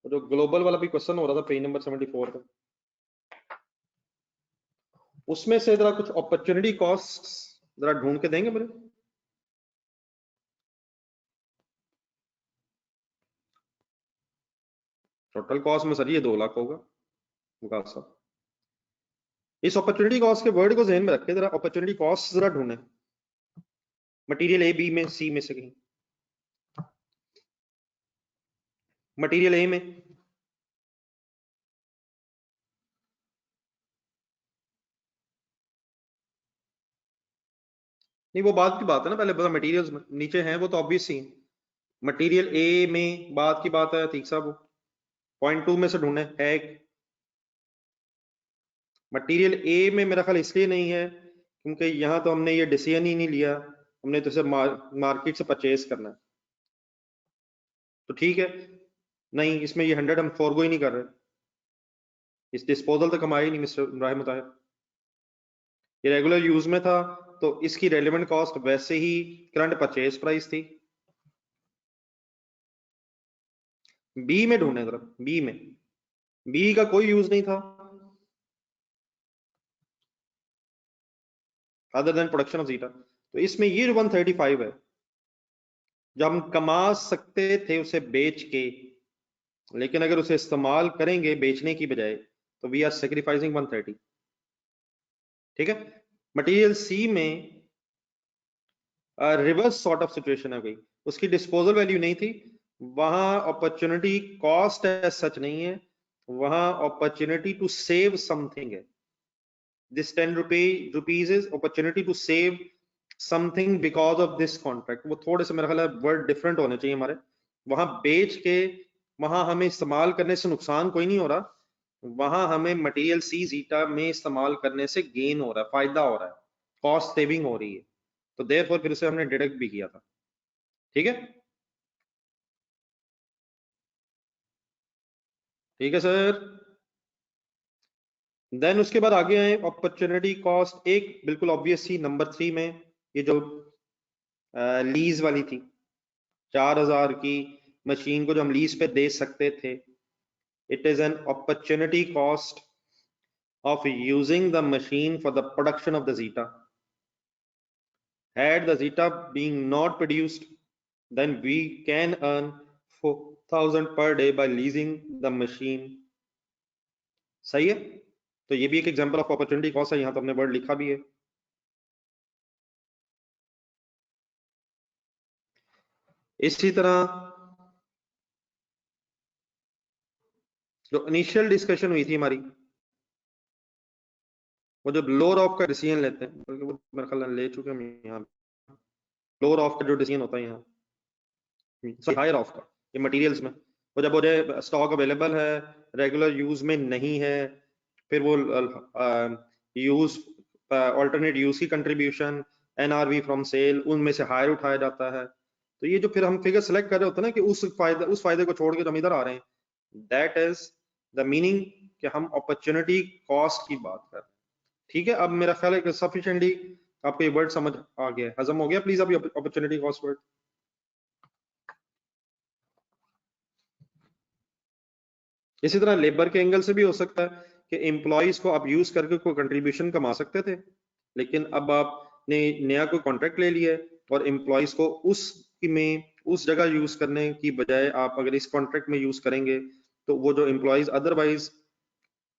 जो ग्लोबल वाला भी क्वेश्चन हो रहा था पेज नंबर 74 पे, उसमें से जरा कुछ अपॉर्चुनिटी कॉस्ट जरा ढूंढ के देंगे मुझे। टोटल कॉस्ट में सर ये 2 लाख होगा विकास साहब। इस अपॉर्चुनिटी कॉस्ट के वर्ड को ध्यान में रखें, जरा अपॉर्चुनिटी कॉस्ट जरा ढूंढे मटेरियल ए, बी में, सी में से कहीं। मटेरियल ए में नहीं, वो बात की बात है ना, पहले बता मटेरियल्स में नीचे हैं वो तो ऑब्वियस ही है। मटेरियल ए में बात की बात है ठीक साहब, पॉइंट 2 में से ढूंढे है एक। मटेरियल ए में मेरा ख्याल इसलिए नहीं है क्योंकि यहां तो हमने ये डिसीजन ही नहीं लिया, हमने तो इसे मार्केट से परचेज करना है, तो ठीक है। नहीं, इसमें ये 100 हम फॉरगो ही नहीं कर रहे, इस डिस्पोजल तो कमाई नहीं मिस्टर इब्राहिम मुताहिर, ये रेगुलर यूज में था तो इसकी रेलेवेंट कॉस्ट वैसे ही करंट परचेज प्राइस थी। बी में ढूंढने जरा, बी में, बी का कोई यूज नहीं था other than production of zeta, तो इसमें ये जो 135 है जो हम कमा सकते थे उसे बेच के, लेकिन अगर उसे इस्तेमाल करेंगे बेचने की बजाय तो वी आर सेक्रीफाइसिंग 130। ठीक है, मटेरियल सी में रिवर्स सॉर्ट ऑफ सिचुएशन है गई, उसकी डिस्पोजल वैल्यू नहीं थी, वहां अपॉर्चुनिटी कॉस्ट एज सच नहीं है, वहां अपॉर्चुनिटी टू सेव समथिंग है। This 10 rupees is opportunity to save something because of this contract. वो थोड़े से मेरा ख्याल है वर्ड डिफरेंट होने चाहिए हमारे, वहां बेच के वहां हमें इस्तेमाल करने से नुकसान कोई नहीं हो रहा, वहां हमें मटेरियल सी जीटा में इस्तेमाल करने से गेन हो रहा है, फायदा हो रहा है, कॉस्ट सेविंग हो रही है, तो देयरफॉर फिर से हमने डिडक्ट भी किया था। ठीक है, ठीक है सर। देन उसके बाद आगे आए अपॉर्चुनिटी कॉस्ट, एक बिल्कुल ऑब्वियस सी नंबर 3 में, ये जो लीज वाली थी, 4000 की मशीन को जो हम लीज पे दे सकते थे, it is an opportunity cost of using the machine for the production of the zeta. Had the zeta being not produced, then we can earn 4,000 per day by leasing the machine. सही है, तो ये भी एक एग्जांपल ऑफ अपॉर्चुनिटी कॉस्ट है, यहां तो हमने वर्ड लिखा भी है। इसी तरह जो इनिशियल डिस्कशन हुई थी हमारी, वो जो लोअर ऑफ का डिसीजन लेते हैं, बल्कि वो मेरे ख्याल ले चुके हम यहाँ, लोअर ऑफ का जो डिसीजन होता है यहाँ, हायर ऑफ का, ये मटेरियल्स में, वो जब मुझे स्टॉक अवेलेबल है, रेगुलर यूज में नहीं है, फिर वो यूज ऑल्टरनेट यूज की कंट्रीब्यूशन, एनआरवी फ्रॉम सेल, उनमें से हायर उठाया जाता है। तो ये जो फिर हम फिगर सेलेक्ट कर रहे होते हैं ना कि उस फायदे को छोड़ के हम इधर आ रहे हैं, दैट इज द मीनिंग कि हम अपॉर्चुनिटी कॉस्ट की बात कर रहे हैं। ठीक है, अब मेरा ख्याल है कि सफिशिएंटली आपको ये वर्ड समझ आ गया, हजम हो गया, प्लीज अभी अपॉर्चुनिटी कॉस्ट वर्ड। इसी तरह लेबर के एंगल से भी हो सकता है कि एम्प्लॉयज को आप यूज करके कोई कंट्रीब्यूशन कमा सकते थे, लेकिन अब आपने नया कोई कॉन्ट्रैक्ट ले लिया है और एम्प्लॉयज को उस जगह यूज करने की बजाय आप अगर इस कॉन्ट्रैक्ट में यूज करेंगे, तो वो जो एम्प्लॉयज अदरवाइज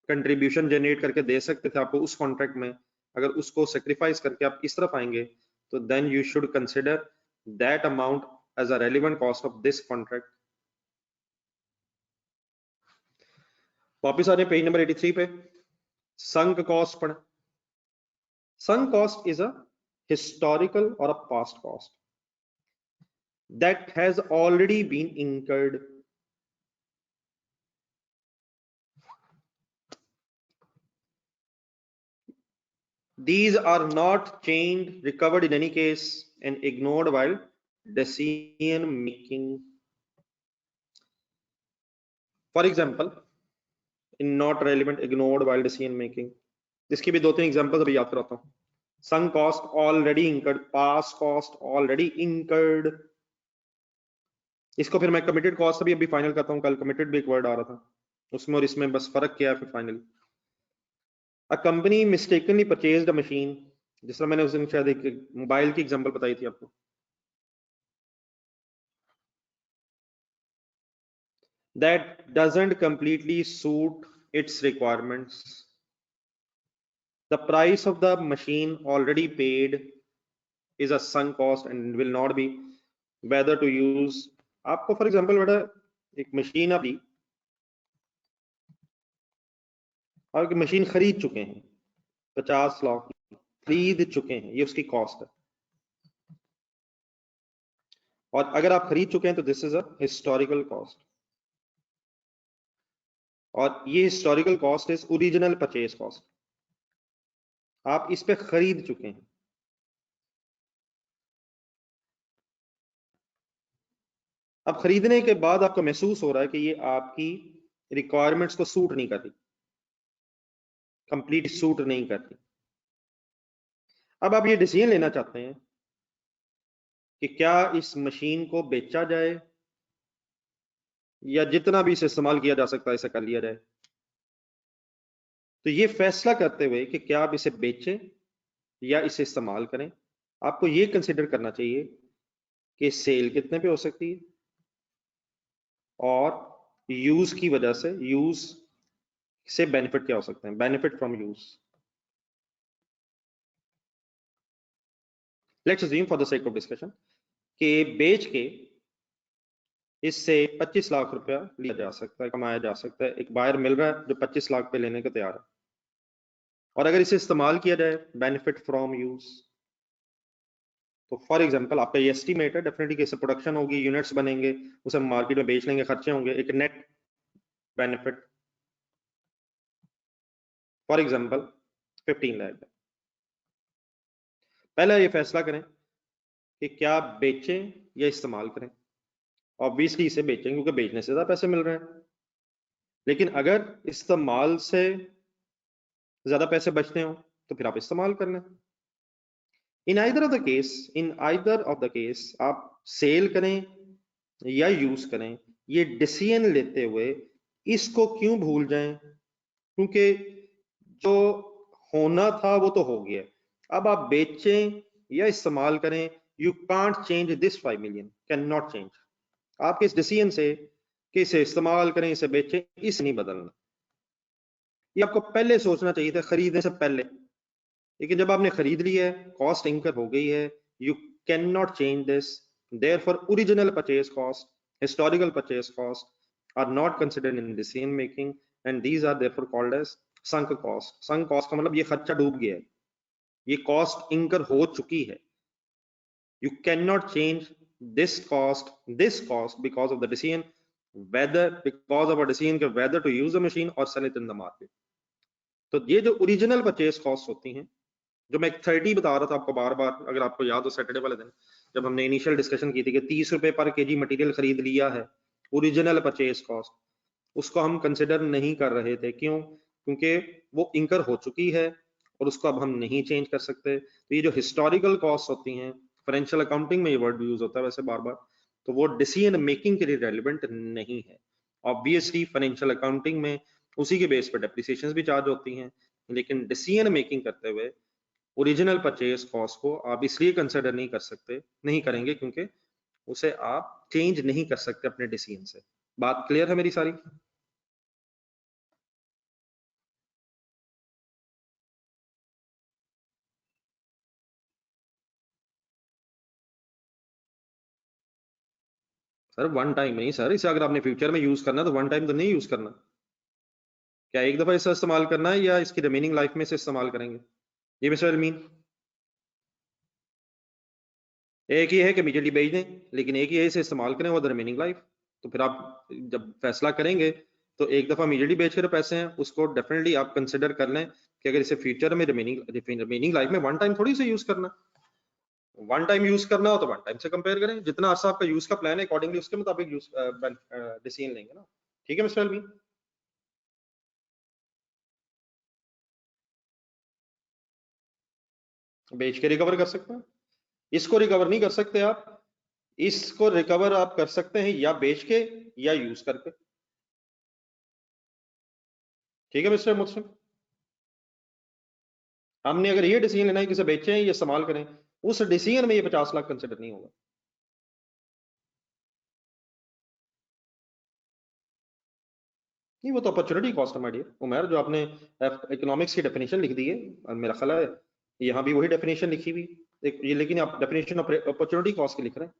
कंट्रीब्यूशन जनरेट करके दे सकते थे आपको उस कॉन्ट्रैक्ट में, अगर उसको सेक्रीफाइस करके आप इस तरफ आएंगे, तो then you should consider that amount as a relevant cost of this contract. वापिस आ रहे पेज नंबर 83 पे, sunk cost पढ़े। sunk cost is a historical or a past cost that has already been incurred. These are not changed, recovered in any case, and ignored while decision making. For example, in not relevant, ignored while decision making, इसकी भी 2-3 एग्जांपल्स अभी याद कराता हूं। sunk cost already incurred, past cost already incurred। इसको फिर मैं कमिटेड कॉस्ट अभी अभी फाइनल करता हूँ, कल कमिटेड भी एक वर्ड आ रहा था, उसमें और इसमें बस फर्क क्या है फिर finally. A company mistakenly purchased a machine, जिस तरह मैंने उस दिन शायद एक मोबाइल की एग्जांपल बताई थी आपको, that doesn't completely suit its requirements, the price of the machine already paid is a sunk cost and will not be whether to use। आपको फॉर एग्जांपल बेटा एक मशीन अभी, आप मशीन खरीद चुके हैं 50 लाख खरीद चुके हैं, ये उसकी कॉस्ट है। और अगर आप खरीद चुके हैं तो this is a historical cost, और ये historical cost is original purchase cost. आप इस पे खरीद चुके हैं। अब खरीदने के बाद आपको महसूस हो रहा है कि ये आपकी रिक्वायरमेंट्स को सूट नहीं कर रही, कंप्लीट सूट नहीं कर रही। अब आप ये डिसीजन लेना चाहते हैं कि क्या इस मशीन को बेचा जाए या जितना भी इसे इस्तेमाल किया जा सकता है इसे कर लिया जाए। तो ये फैसला करते हुए कि क्या आप इसे बेचें या इसे इस्तेमाल करें, आपको ये कंसिडर करना चाहिए कि सेल कितने पे हो सकती है और यूज की वजह से, यूज से बेनिफिट क्या हो सकते हैं, benefit from use. Let's assume for the sake of discussion कि बेच के इससे 25 लाख रुपया लिया जा सकता है, कमाया जा सकता है, एक बायर मिल रहा है जो 25 लाख पे लेने को तैयार है। और अगर इसे इस्तेमाल किया जाए बेनिफिट फ्रॉम यूज, तो फॉर एग्जांपल आपका ये एस्टीमेट है डेफिनेटली कि इससे प्रोडक्शन होगी, यूनिट्स बनेंगे, उसे मार्केट में बेच लेंगे, खर्चे होंगे, एक net benefit for example 15 lakh है। पहले ये फैसला करें कि क्या बेचें या इस्तेमाल करें। ऑब्वियसली इसे बेचें क्योंकि बेचने से ज्यादा पैसे मिल रहे हैं, लेकिन अगर इस्तेमाल से ज्यादा पैसे बचते हो तो फिर आप इस्तेमाल कर लें। In either of the case, in either of the case आप सेल करें या यूज करें, ये डिसीजन लेते हुए इसको क्यों भूल जाएं, क्योंकि जो होना था वो तो हो गया। अब आप बेचें या इस्तेमाल करें, you can't change this 5 million, can not change. आपके इस डिसीजन से कि इसे इस्तेमाल करें इसे बेचें, इसे नहीं बदलना। ये आपको पहले सोचना चाहिए था, खरीदने से पहले। लेकिन जब आपने खरीद लिया है, कॉस्ट इंकर हो गई है, you can not change this. Therefore original purchase cost, historical purchase cost are not considered in decision making and these are therefore called as sunk cost. Sunk cost का मतलब ये खर्चा डूब गया है, ये कॉस्ट इंकर हो चुकी है। You cannot change this cost because of the decision, because of a decision whether to use the machine or sell it in the market। तो ये जो ओरिजिनल परचेज कॉस्ट होती हैं, जो मैं 30 बता रहा था आपको बार बार, अगर आपको याद हो सैटरडे वाले दिन जब हमने इनिशियल डिस्कशन की थी कि 30 रुपए पर केजी मटेरियल खरीद लिया है, ओरिजिनल परचेज कॉस्ट, उसको हम कंसिडर नहीं कर रहे थे। क्यों? क्योंकि वो इंकर हो चुकी है और उसको अब हम नहीं चेंज कर सकते। तो ये जो हिस्टोरिकल कॉस्ट होती हैं, फाइनेंशियल अकाउंटिंग में ये वर्ड यूज होता है वैसे बार बार, तो वो डिसीजन मेकिंग के लिए रेलिवेंट नहीं है। ऑब्वियसली फाइनेंशियल अकाउंटिंग में उसी के बेस पर डेप्रिसिएशन भी चार्ज होती हैं, लेकिन डिसीजन मेकिंग करते हुए ओरिजिनल परचेज कॉस्ट को आप इसलिए कंसिडर नहीं कर सकते, नहीं करेंगे क्योंकि उसे आप चेंज नहीं कर सकते अपने डिसीजन से। बात क्लियर है मेरी सारी? सर वन टाइम नहीं सर, इसे अगर आपने फ्यूचर में यूज करना है तो वन टाइम तो नहीं यूज करना। क्या एक दफा इसे इस्तेमाल करना है या इसकी रिमेनिंग लाइफ में इसे इस्तेमाल करेंगे? ये मिस्टर मीन, एक ही है कि इमीडिएटली बेच दें, लेकिन एक ही है इसे इस्तेमाल करें वो द रिमेनिंग लाइफ। तो फिर आप जब फैसला करेंगे तो एक दफा इमीडिएटली बेच कर पैसे हैं उसको डेफिनेटली आप कंसिडर कर लें कि अगर इसे फ्यूचर में रिमेनिंग लाइफ में वन टाइम थोड़ी से यूज करना, वन टाइम यूज करना हो तो वन टाइम से कंपेयर करें, जितना अर्सा आपका यूज का प्लान है अकॉर्डिंगली उसके मुताबिक यूज डिसीजन लेंगे ना। ठीक है मिस्टर मीन? बेच के रिकवर कर सकते हैं। इसको रिकवर नहीं कर सकते आप, इसको रिकवर आप कर सकते हैं या बेच के या यूज करके। ठीक है मिस्टर मुस्लिम, हमने अगर ये डिसीजन लेना है कि इसे बेचें या इस्तेमाल करें, उस डिसीजन में ये 50 लाख कंसिडर नहीं होगा। नहीं, वो तो अपॉर्चुनिटी कॉस्ट है माय डियर उमर, जो आपने इकोनॉमिक्स की डेफिनेशन लिख दी है, और मेरा ख्याल है यहाँ भी वही डेफिनेशन लिखी हुई एक ये, लेकिन आप डेफिनेशन अपॉर्चुनिटी कॉस्ट की लिख रहे हैं।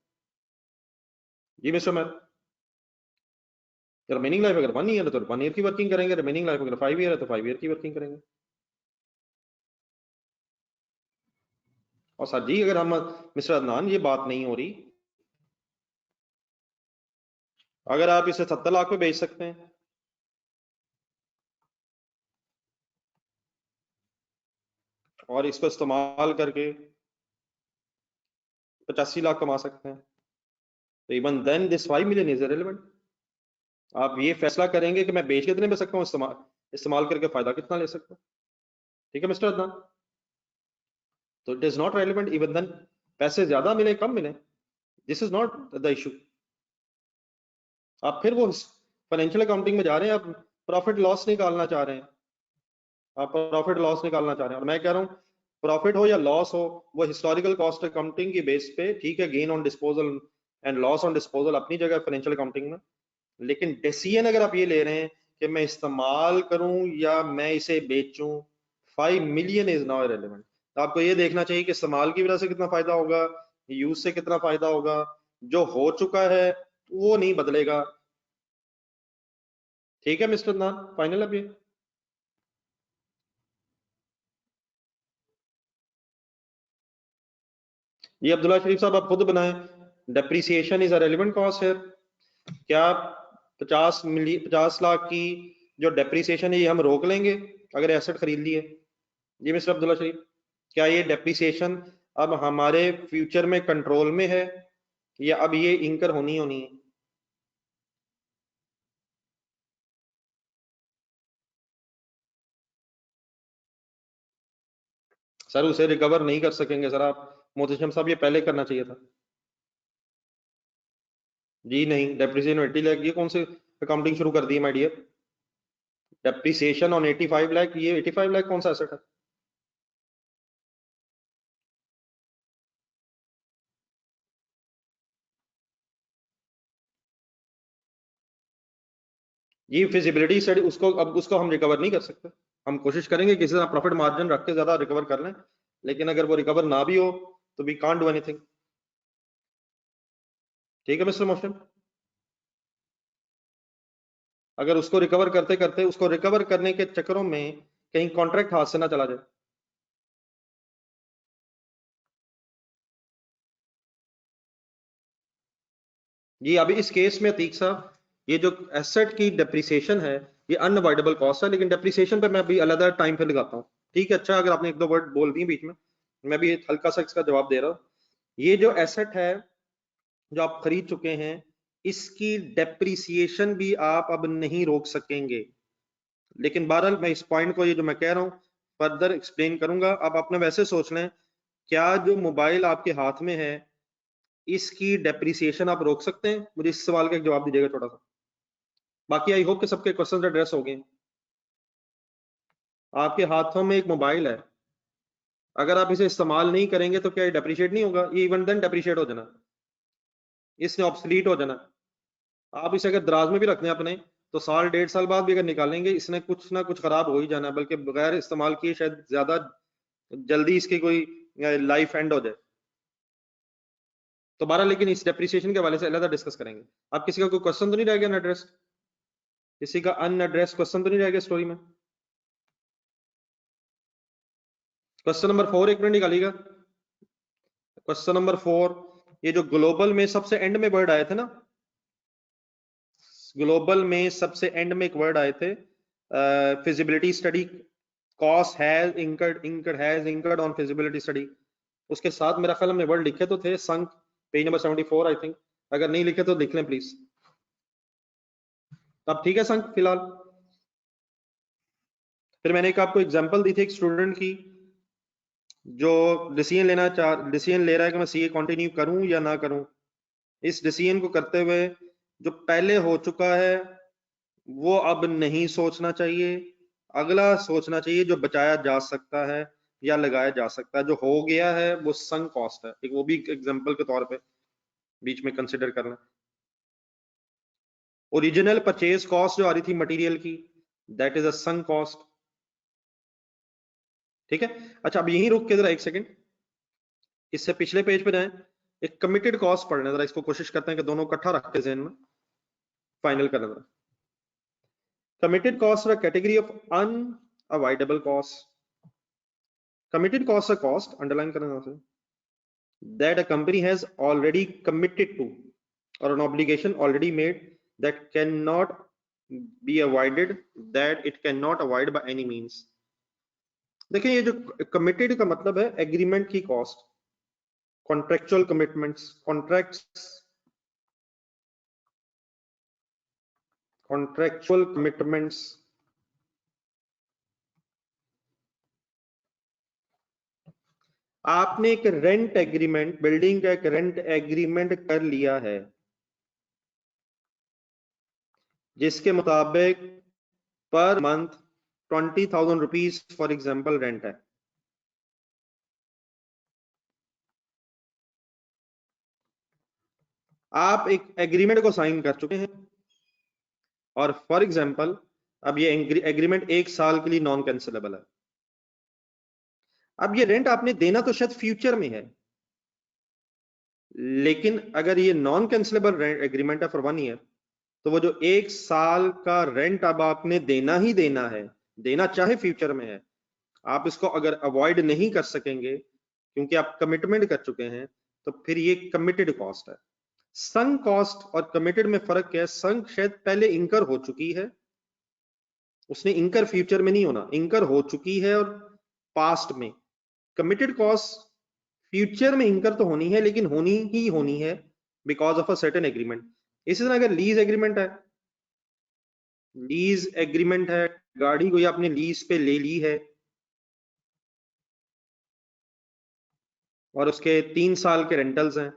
जी मिस्टर उमर, रिमेनिंग लाइफ अगर 1 ईयर है तो 1 ईयर की वर्किंग करेंगे, रिमेनिंग लाइफ अगर 5 ईयर है तो 5 ईयर की वर्किंग करेंगे। और सर जी अगर हम मिस्टर अदनान ये बात नहीं हो रही, अगर आप इसे 70 लाख पे बेच सकते हैं और इसको इस्तेमाल करके 85 लाख कमा सकते हैं, तो even then this 5 million is irrelevant. आप ये फैसला करेंगे कि मैं बेच कितने में सकता हूँ, इस्तेमाल इस्तेमाल करके फायदा कितना ले सकता हूँ। ठीक है मिस्टर अदनान, तो it is not relevant even then, पैसे ज्यादा मिले कम मिले, this is not the issue. आप फिर वो फाइनेंशियल अकाउंटिंग में जा रहे हैं, आप प्रॉफिट लॉस निकालना चाह रहे हैं, आप प्रॉफिट लॉस निकालना चाह रहे हैं, और मैं कह रहा हूँ प्रॉफिट हो या लॉस हो, वो हिस्टोरिकल कॉस्ट अकाउंटिंग की बेस पे ठीक है, gain on disposal and loss on disposal अपनी जगह फाइनेंशियल अकाउंटिंग में, लेकिन डिसीजन अगर आप ये ले रहे हैं कि मैं इस्तेमाल करूं या मैं इसे बेचूं, 5 मिलियन इज नॉट रेलिवेंट। तो आपको ये देखना चाहिए कि इस्तेमाल की वजह से कितना फायदा होगा, यूज से कितना फायदा होगा, जो हो चुका है वो नहीं बदलेगा। ठीक है मिस्टर नान, फाइनल अब ये अब्दुल्ला शरीफ साहब आप खुद बनाएं, depreciation is a relevant cost है। क्या 50 लाख की जो डेप्रिसिएशन है ये हम रोक लेंगे अगर एसेट खरीद लिए? जी मिस्टर अब्दुल्ला शरीफ, क्या ये डेप्रिसिएशन अब हमारे फ्यूचर में कंट्रोल में है या अब ये इंकर होनी होनी है? सर उसे रिकवर नहीं कर सकेंगे सर आप, मोहतशम साहब ये पहले करना चाहिए था। जी नहीं, डेप्रिसिएशन 80 लाख, ये कौन से अकाउंटिंग शुरू कर दी है my dear? Depreciation on 85 lakh, ये 85 लाख कौन सा एसेट है? ये फिजिबिलिटी स्टडी, उसको अब उसको हम रिकवर नहीं कर सकते। हम कोशिश करेंगे किसी तरह प्रॉफिट मार्जिन रख के ज्यादा रिकवर कर लें, लेकिन अगर वो रिकवर ना भी हो तो वी कांट डू एनीथिंग। ठीक है मिस्टर मोशन, अगर उसको रिकवर करते करते, उसको रिकवर करने के चक्करों में कहीं कॉन्ट्रैक्ट हाथ से ना चला जाए। जी अभी इस केस में अतीक साहब, ये जो एसेट की डेप्रिसिएशन है ये अनअवॉइडेबल कॉस्ट है, लेकिन डेप्रिसिएशन पे मैं भी अलग टाइम पे लगाता हूँ। ठीक है, अच्छा अगर आपने एक दो वर्ड बोल दिए बीच में, मैं भी हल्का सा इसका जवाब दे रहा हूँ। ये जो एसेट है जो आप खरीद चुके हैं, इसकी डेप्रिसिएशन भी आप अब नहीं रोक सकेंगे, लेकिन बहरहाल मैं इस पॉइंट को, ये जो मैं कह रहा हूँ फर्दर एक्सप्लेन करूंगा। आप अपने वैसे सोच लें, क्या जो मोबाइल आपके हाथ में है इसकी डेप्रिसिएशन आप रोक सकते हैं? मुझे इस सवाल का एक जवाब दीजिएगा छोटा सा, बाकी आई होप कि सबके क्वेश्चन एड्रेस हो गए। आपके हाथों में एक मोबाइल है, अगर आप इसे इस्तेमाल नहीं करेंगे तो क्या ये डेप्रिशिएट नहीं होगा? ये इवन देन डेप्रिशिएट हो जाना, इसने ऑब्सलीट हो जाना। आप इसे अगर दराज में भी रखते हैं अपने, तो साल 1.5 साल बाद भी अगर निकालेंगे इसने कुछ ना कुछ खराब हो ही जाना है, बल्कि बगैर इस्तेमाल किए शायद ज्यादा जल्दी इसकी कोई लाइफ एंड हो जाए। तो बारह, लेकिन इस डेप्रिसिएशन के हवाले से अलग डिस्कस करेंगे। आप किसी का कोई क्वेश्चन तो नहीं रह गया अनएड्रेस? किसी का अनएड्रेस क्वेश्चन तो नहीं रह गया स्टोरी में? क्वेश्चन नंबर 4 एक मिनट निकालिएगा। क्वेश्चन नंबर 4, ये जो ग्लोबल में सबसे एंड में वर्ड आए थे ना, ग्लोबल में सबसे एंड में एक वर्ड आए थे, feasibility study, cost has incurred on feasibility study, उसके साथ मेरा ख्याल हमने वर्ड लिखे तो थे संक, पेज नंबर 74 आई थिंक, अगर नहीं लिखे तो लिख लें प्लीज। अब ठीक है संक फिलहाल। फिर मैंने एक आपको एग्जांपल दी थी एक स्टूडेंट की, जो डिसीजन ले रहा है कि मैं सीए कंटिन्यू करूं या ना करूं, इस डिसीजन को करते हुए जो पहले हो चुका है वो अब नहीं सोचना चाहिए, अगला सोचना चाहिए जो बचाया जा सकता है या लगाया जा सकता है। जो हो गया है वो संक कॉस्ट है, एक वो भी एग्जांपल के तौर पे बीच में कंसिडर करना। ओरिजिनल परचेज कॉस्ट जो आ रही थी मटेरियल की, that is a sunk cost. ठीक है, अच्छा अब यहीं रुक के जरा एक सेकंड, इससे पिछले पेज पे जाएं, एक कमिटेड कॉस्ट पढ़ना, जरा इसको कोशिश करते हैं कि दोनों इकट्ठा रख के ज़हन में फाइनल करना जरा। Committed cost are a category of unavoidable costs. Committed costs are cost, underline करना से, that a company has already committed to or an obligation already made that cannot be avoided, that it cannot avoid by any means. देखिए ये जो कमिटेड का मतलब है एग्रीमेंट की cost, contractual commitments, contractual commitments. आपने एक रेंट एग्रीमेंट, बिल्डिंग का एक रेंट एग्रीमेंट कर लिया है जिसके मुताबिक per month 20,000 rupees for example rent है। आप एक एग्रीमेंट को साइन कर चुके हैं और फॉर एग्जाम्पल अब ये एग्रीमेंट 1 साल के लिए नॉन कैंसिलेबल है। अब ये रेंट आपने देना तो शायद फ्यूचर में है, लेकिन अगर ये नॉन कैंसिलेबल एग्रीमेंट है फॉर 1 ईयर, तो वो जो 1 साल का रेंट अब आपने देना ही देना है, देना चाहे फ्यूचर में है, आप इसको अगर अवॉइड नहीं कर सकेंगे क्योंकि आप कमिटमेंट कर चुके हैं, तो फिर ये कमिटेड कॉस्ट है। संक कॉस्ट और कमिटेड में फर्क क्या है? संक शायद पहले इंकर हो चुकी है, उसने इंकर फ्यूचर में नहीं होना, इंकर हो चुकी है और पास्ट में। कमिटेड कॉस्ट फ्यूचर में इंकर तो होनी है, लेकिन होनी ही होनी है because of a certain agreement. इसी तरह अगर लीज एग्रीमेंट है, लीज एग्रीमेंट है, गाड़ी कोई आपने लीज पे ले ली है और उसके 3 साल के रेंटल्स हैं,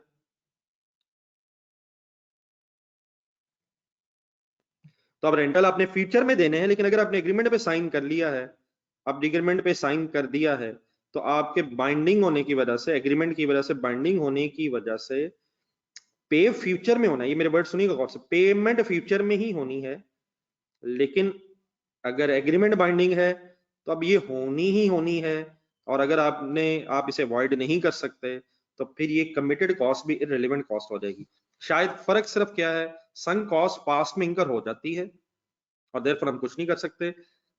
तो अब रेंटल आपने फ्यूचर में देने हैं, लेकिन अगर आपने एग्रीमेंट पे साइन कर लिया है, अब एग्रीमेंट पे साइन कर दिया है, तो आपके बाइंडिंग होने की वजह से, एग्रीमेंट की वजह से, बाइंडिंग होने की वजह से पे फ्यूचर में होना है। ये मेरे वर्ड सुनिएगा गौर से, पेमेंट फ्यूचर में ही होनी है, लेकिन अगर एग्रीमेंट बाइंडिंग है तो अब ये होनी ही होनी है, और अगर आप इसे अवॉइड नहीं कर सकते तो फिर ये कमिटेड कॉस्ट भी इररिलेवेंट कॉस्ट हो जाएगी। शायद फर्क सिर्फ क्या है, संक कॉस्ट पास्ट में इंकर हो जाती है और देयरफॉर हम कुछ नहीं कर सकते,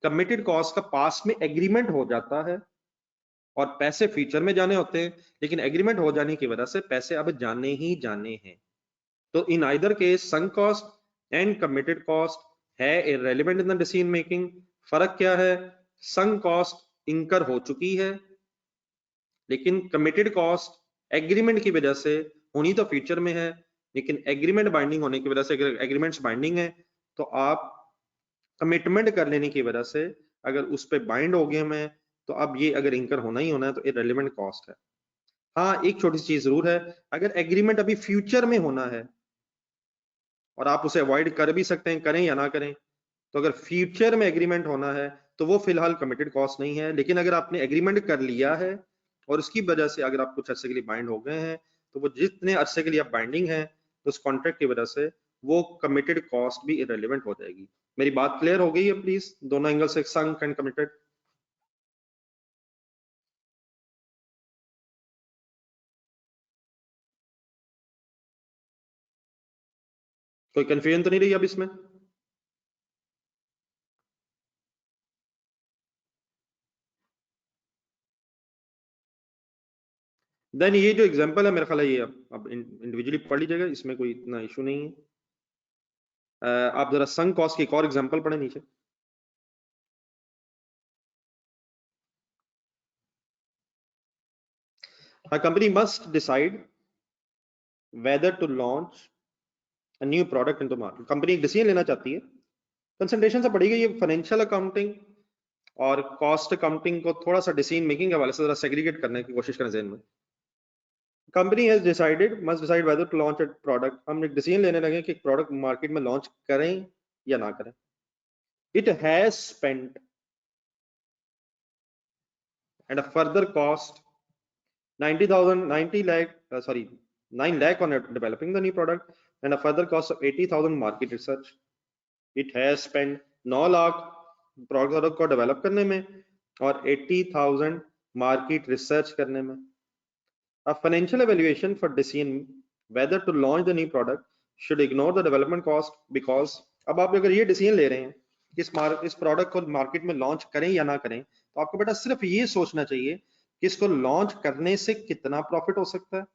कमिटेड कॉस्ट का पास्ट में एग्रीमेंट हो जाता है और पैसे फ्यूचर में जाने होते हैं, लेकिन एग्रीमेंट हो जाने की वजह से पैसे अब जाने ही जाने हैं। तो in either case sunk cost and committed cost है irrelevant in the decision making. फर्क क्या है, संक कॉस्ट इंकर हो चुकी है, लेकिन कमिटेड कॉस्ट एग्रीमेंट की वजह से होनी तो फ्यूचर में है, लेकिन एग्रीमेंट बाइंडिंग होने की वजह से, अगर एग्रीमेंट्स बाइंडिंग है तो आप कमिटमेंट कर लेने की वजह से अगर उस पर बाइंड हो गए मैं, तो अब ये अगर इंकर होना ही होना है तो इररिलेवेंट कॉस्ट है। हाँ एक छोटी सी चीज जरूर है, अगर एग्रीमेंट अभी फ्यूचर में होना है और आप उसे अवॉइड कर भी सकते हैं, करें या ना करें, तो अगर फ्यूचर में एग्रीमेंट होना है तो वो फिलहाल कमिटेड कॉस्ट नहीं है, लेकिन अगर आपने एग्रीमेंट कर लिया है और उसकी वजह से अगर आप कुछ अरसे के लिए बाइंड हो गए हैं, तो वो जितने अरसे के लिए आप बाइंडिंग है तो उस कॉन्ट्रैक्ट की वजह से वो कमिटेड कॉस्ट भी इररिलेवेंट हो जाएगी। मेरी बात क्लियर हो गई है प्लीज, दोनों एंगल से, संक एंड कमिटेड? कोई कंफ्यूजन तो नहीं रही अब इसमें? देन ये जो एग्जांपल है मेरा ख्याल है ये अब इंडिविजुअली पढ़ लीजिएगा, इसमें कोई इतना इशू नहीं है। आप जरा संक कॉस्ट की एक और एग्जांपल पढ़े नीचे। A company must decide whether to launch a new product into market। Company एक डिसीजन लेना चाहती है, कंसंट्रेशन से पड़ी गई ये फाइनेंशियल अकाउंटिंग और कॉस्ट अकाउंटिंग को थोड़ा सा डिसीजन मेकिंग के हवाले से जरा सेग्रीगेट करने की कोशिश करें जहन में। Company has decided must decide whether to launch a product, हम एक डिसीजन लेने लगे कि प्रोडक्ट मार्केट में लॉन्च करें या ना करें। It has spent and a further cost 90 lakh, 9 lakh on developing the new product and a further cost of 80,000 market research. It has spent 9 lakh product को डेवलप करने में और 80,000 मार्केट रिसर्च करने में। A financial evaluation for decision whether to launch the new product should ignore the development cost because अब आप अगर ये डिसीजन ले रहे हैं कि इस प्रोडक्ट को मार्केट में लॉन्च करें या ना करें, तो आपको बेटा सिर्फ ये सोचना चाहिए कि इसको लॉन्च करने से कितना प्रॉफिट हो सकता है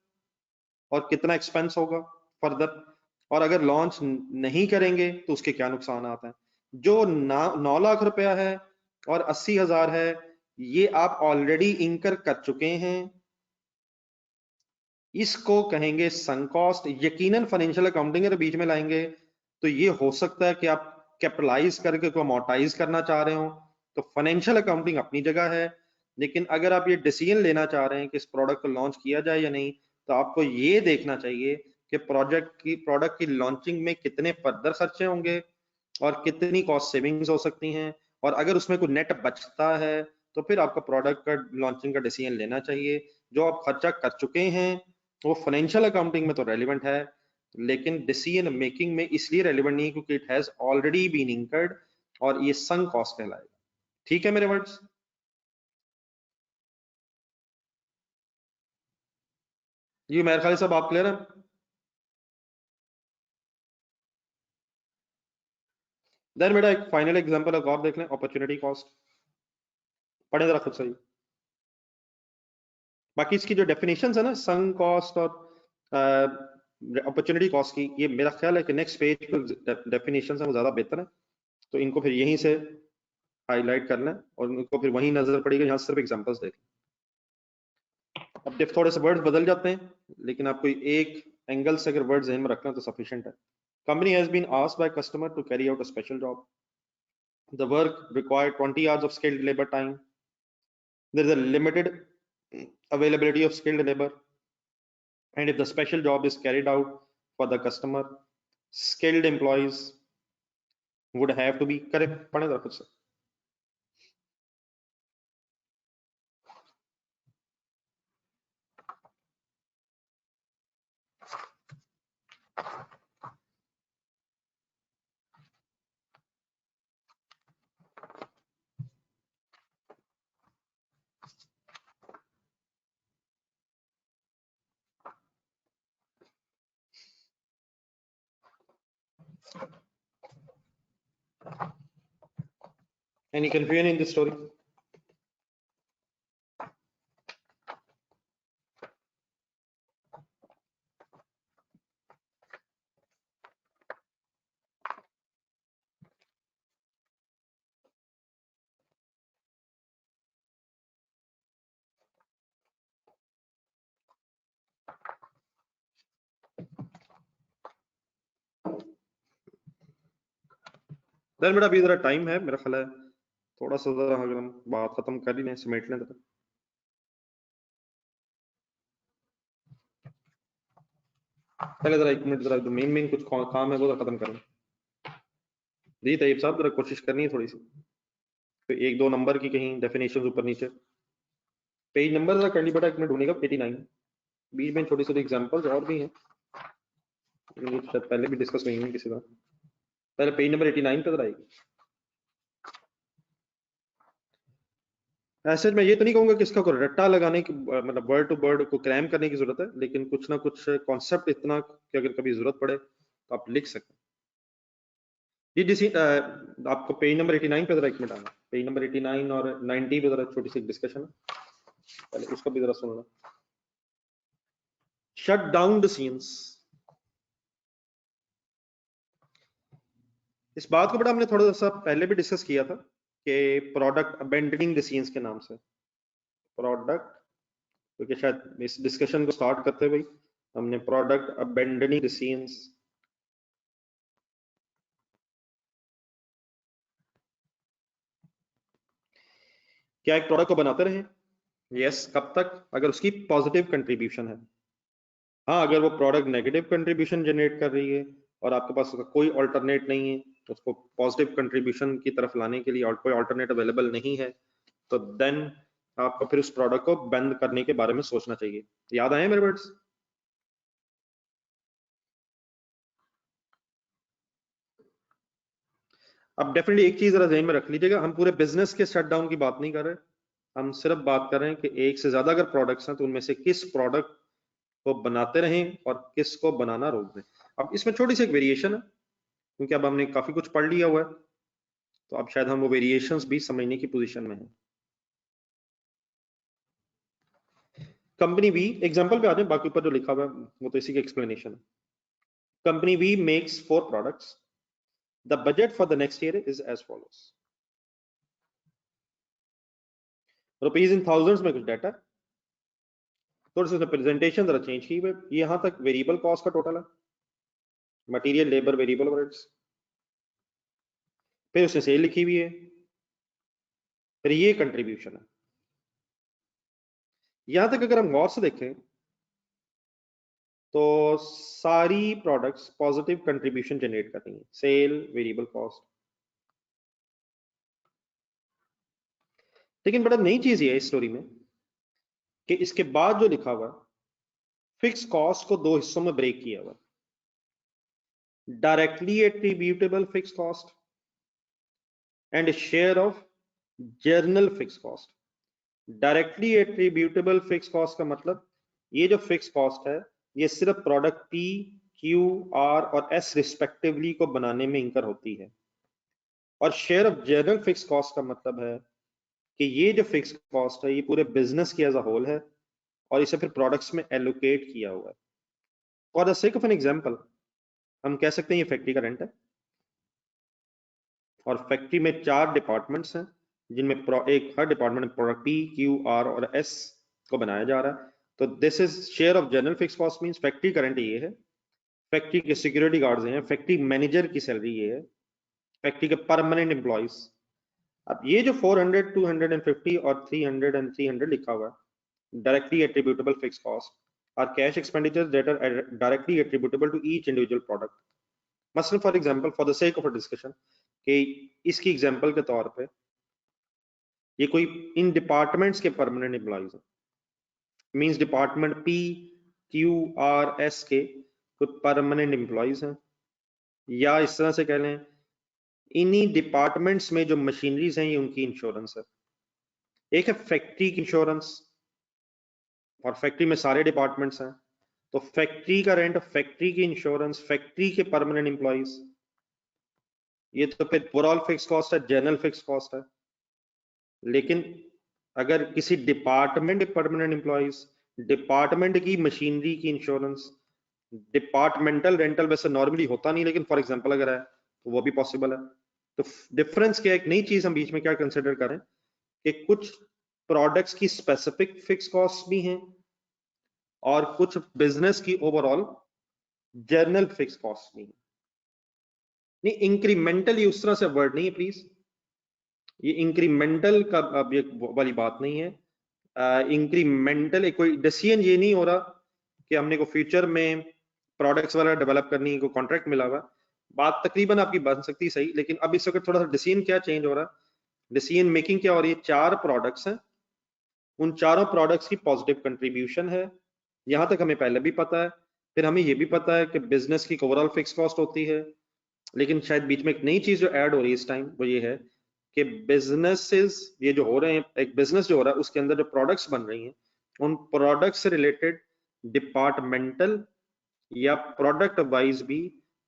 और कितना एक्सपेंस होगा फर्दर, और अगर लॉन्च नहीं करेंगे तो उसके क्या नुकसान आते हैं। जो 9 लाख रुपया है और 80,000 है, ये आप ऑलरेडी इंकर कर चुके हैं, इसको कहेंगे संक कॉस्ट। यकीनन फाइनेंशियल अकाउंटिंग अगर बीच में लाएंगे तो ये हो सकता है कि आप कैपिटलाइज करके को अमोर्टाइज करना चाह रहे हो, तो फाइनेंशियल अकाउंटिंग अपनी जगह है। लेकिन अगर आप ये डिसीजन लेना चाह रहे हैं कि इस प्रोडक्ट को लॉन्च किया जाए या नहीं, तो आपको ये देखना चाहिए कि प्रोडक्ट की लॉन्चिंग में कितने फर्दर खर्चे होंगे और कितनी कॉस्ट सेविंग्स हो सकती हैं, और अगर उसमें कोई नेट बचता है तो फिर आपको प्रोडक्ट का लॉन्चिंग का डिसीजन लेना चाहिए। जो आप खर्चा कर चुके हैं वो फाइनेंशियल अकाउंटिंग में तो रेलिवेंट है, लेकिन डिसीजन मेकिंग में इसलिए रेलिवेंट नहीं क्योंकि it has already been incurred और ये संक कॉस्ट कहलाएगा। ठीक है मेरे वर्ड्स? ये मेरे ख्याल से सब आप क्लियर है। देन बेटा एक फाइनल एग्जांपल एक और देख लें, अपॉर्चुनिटी कॉस्ट। पढ़े जरा खुद सही। बाकी इसकी जो डेफिनेशंस है ना संक कॉस्ट और अपॉर्चुनिटी कॉस्ट की, ये मेरा ख्याल है कि नेक्स्ट पेज पर डेफिनेशंस है वो ज्यादा बेहतर है, तो इनको फिर यहीं से हाईलाइट करना है और उनको फिर वहीं नजर पड़ेगा, यहाँ सिर्फ एग्जांपल्स देख। अब जब थोड़े से वर्ड्स बदल जाते हैं, लेकिन आपको एक एंगल से अगर वर्ड जहन में रखना तो सफिशिएंट है। Company has been asked by customer to carry out a special job, the work required 20 hours of skilled labor time, there is a limited availability of skilled labor, and if the special job is carried out for the customer, skilled employees would have to be correct। पढ़े जरा खुद से। Any confusion in this story? Then बेटा अभी जरा टाइम है, मेरा ख्याल है थोड़ा सा जरा अगर हम बात खत्म कर ही लें, समेट लें जरा। पहले जरा 1 मिनट जरा जो मेन कुछ काम है वो जरा खत्म करें। जी तैयब साहब जरा कोशिश करनी है थोड़ी सी, तो 1-2 नंबर की कहीं डेफिनेशन ऊपर नीचे। पेज नंबर जरा कर ली बेटा, 1 मिनट ढूंढेगा 89। बीच में छोटी छोटी एग्जांपल्स और भी हैं, ये तो शायद पहले भी डिस्कस हुई हैं किसी बार। पहले पेज नंबर 89 पे जरा आएगी। ऐसे मैं ये तो नहीं कहूंगा कि इसका कोई रट्टा लगाने की मतलब वर्ड टू वर्ड को क्रैम करने की जरूरत है, लेकिन कुछ ना कुछ कॉन्सेप्ट इतना कि अगर कभी जरूरत पड़े तो आप लिख सकते हैं। जी जिस आपको पेज नंबर 89 पे जरा 1 मिनट आना, पेज नंबर 89 और 90 पे जरा छोटी सी डिस्कशन है, पहले उसको भी जरा सुनना। शट डाउन डिसीजंस, इस बात को बड़ा हमने थोड़ा सा पहले भी डिस्कस किया था कि प्रोडक्ट अबेंडनिंग डिसीजंस के नाम से। प्रोडक्ट, क्योंकि शायद इस डिस्कशन को स्टार्ट करते हुए हमने प्रोडक्ट अबेंडनिंग डिसीजंस, क्या एक प्रोडक्ट को बनाते रहें? यस। कब तक? अगर उसकी पॉजिटिव कंट्रीब्यूशन है। हाँ, अगर वो प्रोडक्ट नेगेटिव कंट्रीब्यूशन जनरेट कर रही है और आपके पास उसका कोई ऑल्टरनेट नहीं है, तो उसको पॉजिटिव कंट्रीब्यूशन की तरफ लाने के लिए और कोई ऑल्टरनेट अवेलेबल नहीं है, तो देन आपको फिर उस प्रोडक्ट को बंद करने के बारे में सोचना चाहिए। याद आए मेरे वर्ड्स? अब डेफिनेटली एक चीज जरा ध्यान में रख लीजिएगा, हम पूरे बिजनेस के शटडाउन की बात नहीं कर रहे, हम सिर्फ बात कर रहे हैं कि एक से ज्यादा अगर प्रोडक्ट्स हैं तो उनमें से किस प्रोडक्ट को बनाते रहें और किस को बनाना रोक दें। अब इसमें छोटी सी एक वेरिएशन है, क्योंकि अब हमने काफी कुछ पढ़ लिया हुआ है, तो अब शायद हम वो वेरिएशंस भी समझने की पोजीशन में हैं। कंपनी बी, एग्जांपल पे आते हैं, बाकी ऊपर जो लिखा हुआ है वो तो इसी की एक्सप्लेनेशन है। Company B makes 4 products, the budget for the next year is as follows. Rupees in thousands में कुछ डाटा, थोड़ी सी प्रेजेंटेशन जरा चेंज की हुई, यहां तक वेरिएबल कॉस्ट का टोटल है, मटेरियल लेबर वेरिएबल ओवरहेड्स, फिर उसने सेल लिखी हुई है, फिर ये कंट्रीब्यूशन है। यहां तक अगर हम गौर से देखें तो सारी प्रोडक्ट्स पॉजिटिव कंट्रीब्यूशन जनरेट कर रही हैं, सेल, वेरिएबल कॉस्ट। लेकिन बड़ा नई चीज ये है इस स्टोरी में कि इसके बाद जो लिखा हुआ फिक्स कॉस्ट को दो हिस्सों में ब्रेक किया हुआ, directly attributable fixed cost and share of journal fix cost. Directly attributable fixed cost का मतलब ये जो फिक्स कॉस्ट है ये सिर्फ प्रोडक्ट पी, क्यू, आर और एस रिस्पेक्टिवली को बनाने में इंकर होती है, और share of general fix cost का मतलब है कि ये जो फिक्स कॉस्ट है ये पूरे बिजनेस की एज अ होल है और इसे फिर प्रोडक्ट्स में एलोकेट किया हुआ है। For the sake of an example हम कह सकते हैं ये फैक्ट्री का रेंट है, और फैक्ट्री में 4 डिपार्टमेंट्स हैं जिनमें एक हर डिपार्टमेंट में प्रोडक्ट पी, क्यू, आर और एस को बनाया जा रहा है। तो this is share of general fix cost, means factory का रेंट ये है, फैक्ट्री के सिक्योरिटी गार्ड्स हैं, फैक्ट्री मैनेजर की सैलरी ये है, फैक्ट्री के परमानेंट एम्प्लॉइज। अब ये जो 400, 250 और 300 एंड 300 लिखा हुआ है directly attributable fixed cost are cash expenditures that are directly attributable to each individual product. मसलन for example, for the sake of a discussion, कि इसकी एग्जांपल के तौर पे ये कोई इन डिपार्टमेंट्स के परमानेंट एम्प्लॉइज हैं, means department P, Q, R, S के कुछ परमानेंट एम्प्लॉइज हैं, या इस तरह से कह लें इन्हीं डिपार्टमेंट्स में जो मशीनरीज हैं ये उनकी इंश्योरेंस है। एक है फैक्ट्री की इंश्योरेंस, और फैक्ट्री में सारे डिपार्टमेंट्स हैं, तो फैक्ट्री का रेंट, फैक्ट्री की इंश्योरेंस, फैक्ट्री के परमानेंट एम्प्लॉइज, ये तो फिर ओवरऑल फिक्स कॉस्ट है, जनरल फिक्स कॉस्ट है। लेकिन अगर किसी डिपार्टमेंट के परमानेंट एम्प्लॉइज, डिपार्टमेंट की मशीनरी की इंश्योरेंस, डिपार्टमेंटल रेंटल वैसे नॉर्मली होता नहीं, लेकिन फॉर एग्जांपल अगर है तो वो भी पॉसिबल है। तो डिफरेंस क्या है, एक नई चीज हम बीच में क्या कंसिडर करें कि कुछ प्रोडक्ट्स की स्पेसिफिक फिक्स कॉस्ट भी हैं और कुछ बिजनेस की ओवरऑल जर्नल फिक्स कॉस्ट भी है। नहीं, इंक्रीमेंटल ये उस तरह से वर्ड नहीं है प्लीज, ये इंक्रीमेंटल का अब ये वाली बात नहीं है। इंक्रीमेंटल कोई डिसीजन ये नहीं हो रहा कि हमने को फ्यूचर में प्रोडक्ट्स वाला डेवलप करनी है, को कॉन्ट्रैक्ट मिला हुआ, बात तकरीबन आपकी बन सकती सही, लेकिन अब इस वक्त थोड़ा सा डिसीजन क्या चेंज हो रहा है, डिसीजन मेकिंग क्या हो रही है, 4 प्रोडक्ट्स हैं, उन चारों प्रोडक्ट्स की पॉजिटिव कंट्रीब्यूशन है, यहां तक हमें पहले भी पता है, फिर हमें ये भी पता है कि बिजनेस की ओवरऑल फिक्स कॉस्ट होती है, लेकिन शायद बीच में एक नई चीज जो ऐड हो रही है इस टाइम वो ये है कि बिजनेसेस ये जो हो रहे हैं, एक बिजनेस जो हो रहा है उसके अंदर जो प्रोडक्ट्स बन रही हैं उन प्रोडक्ट से रिलेटेड डिपार्टमेंटल या प्रोडक्ट वाइज भी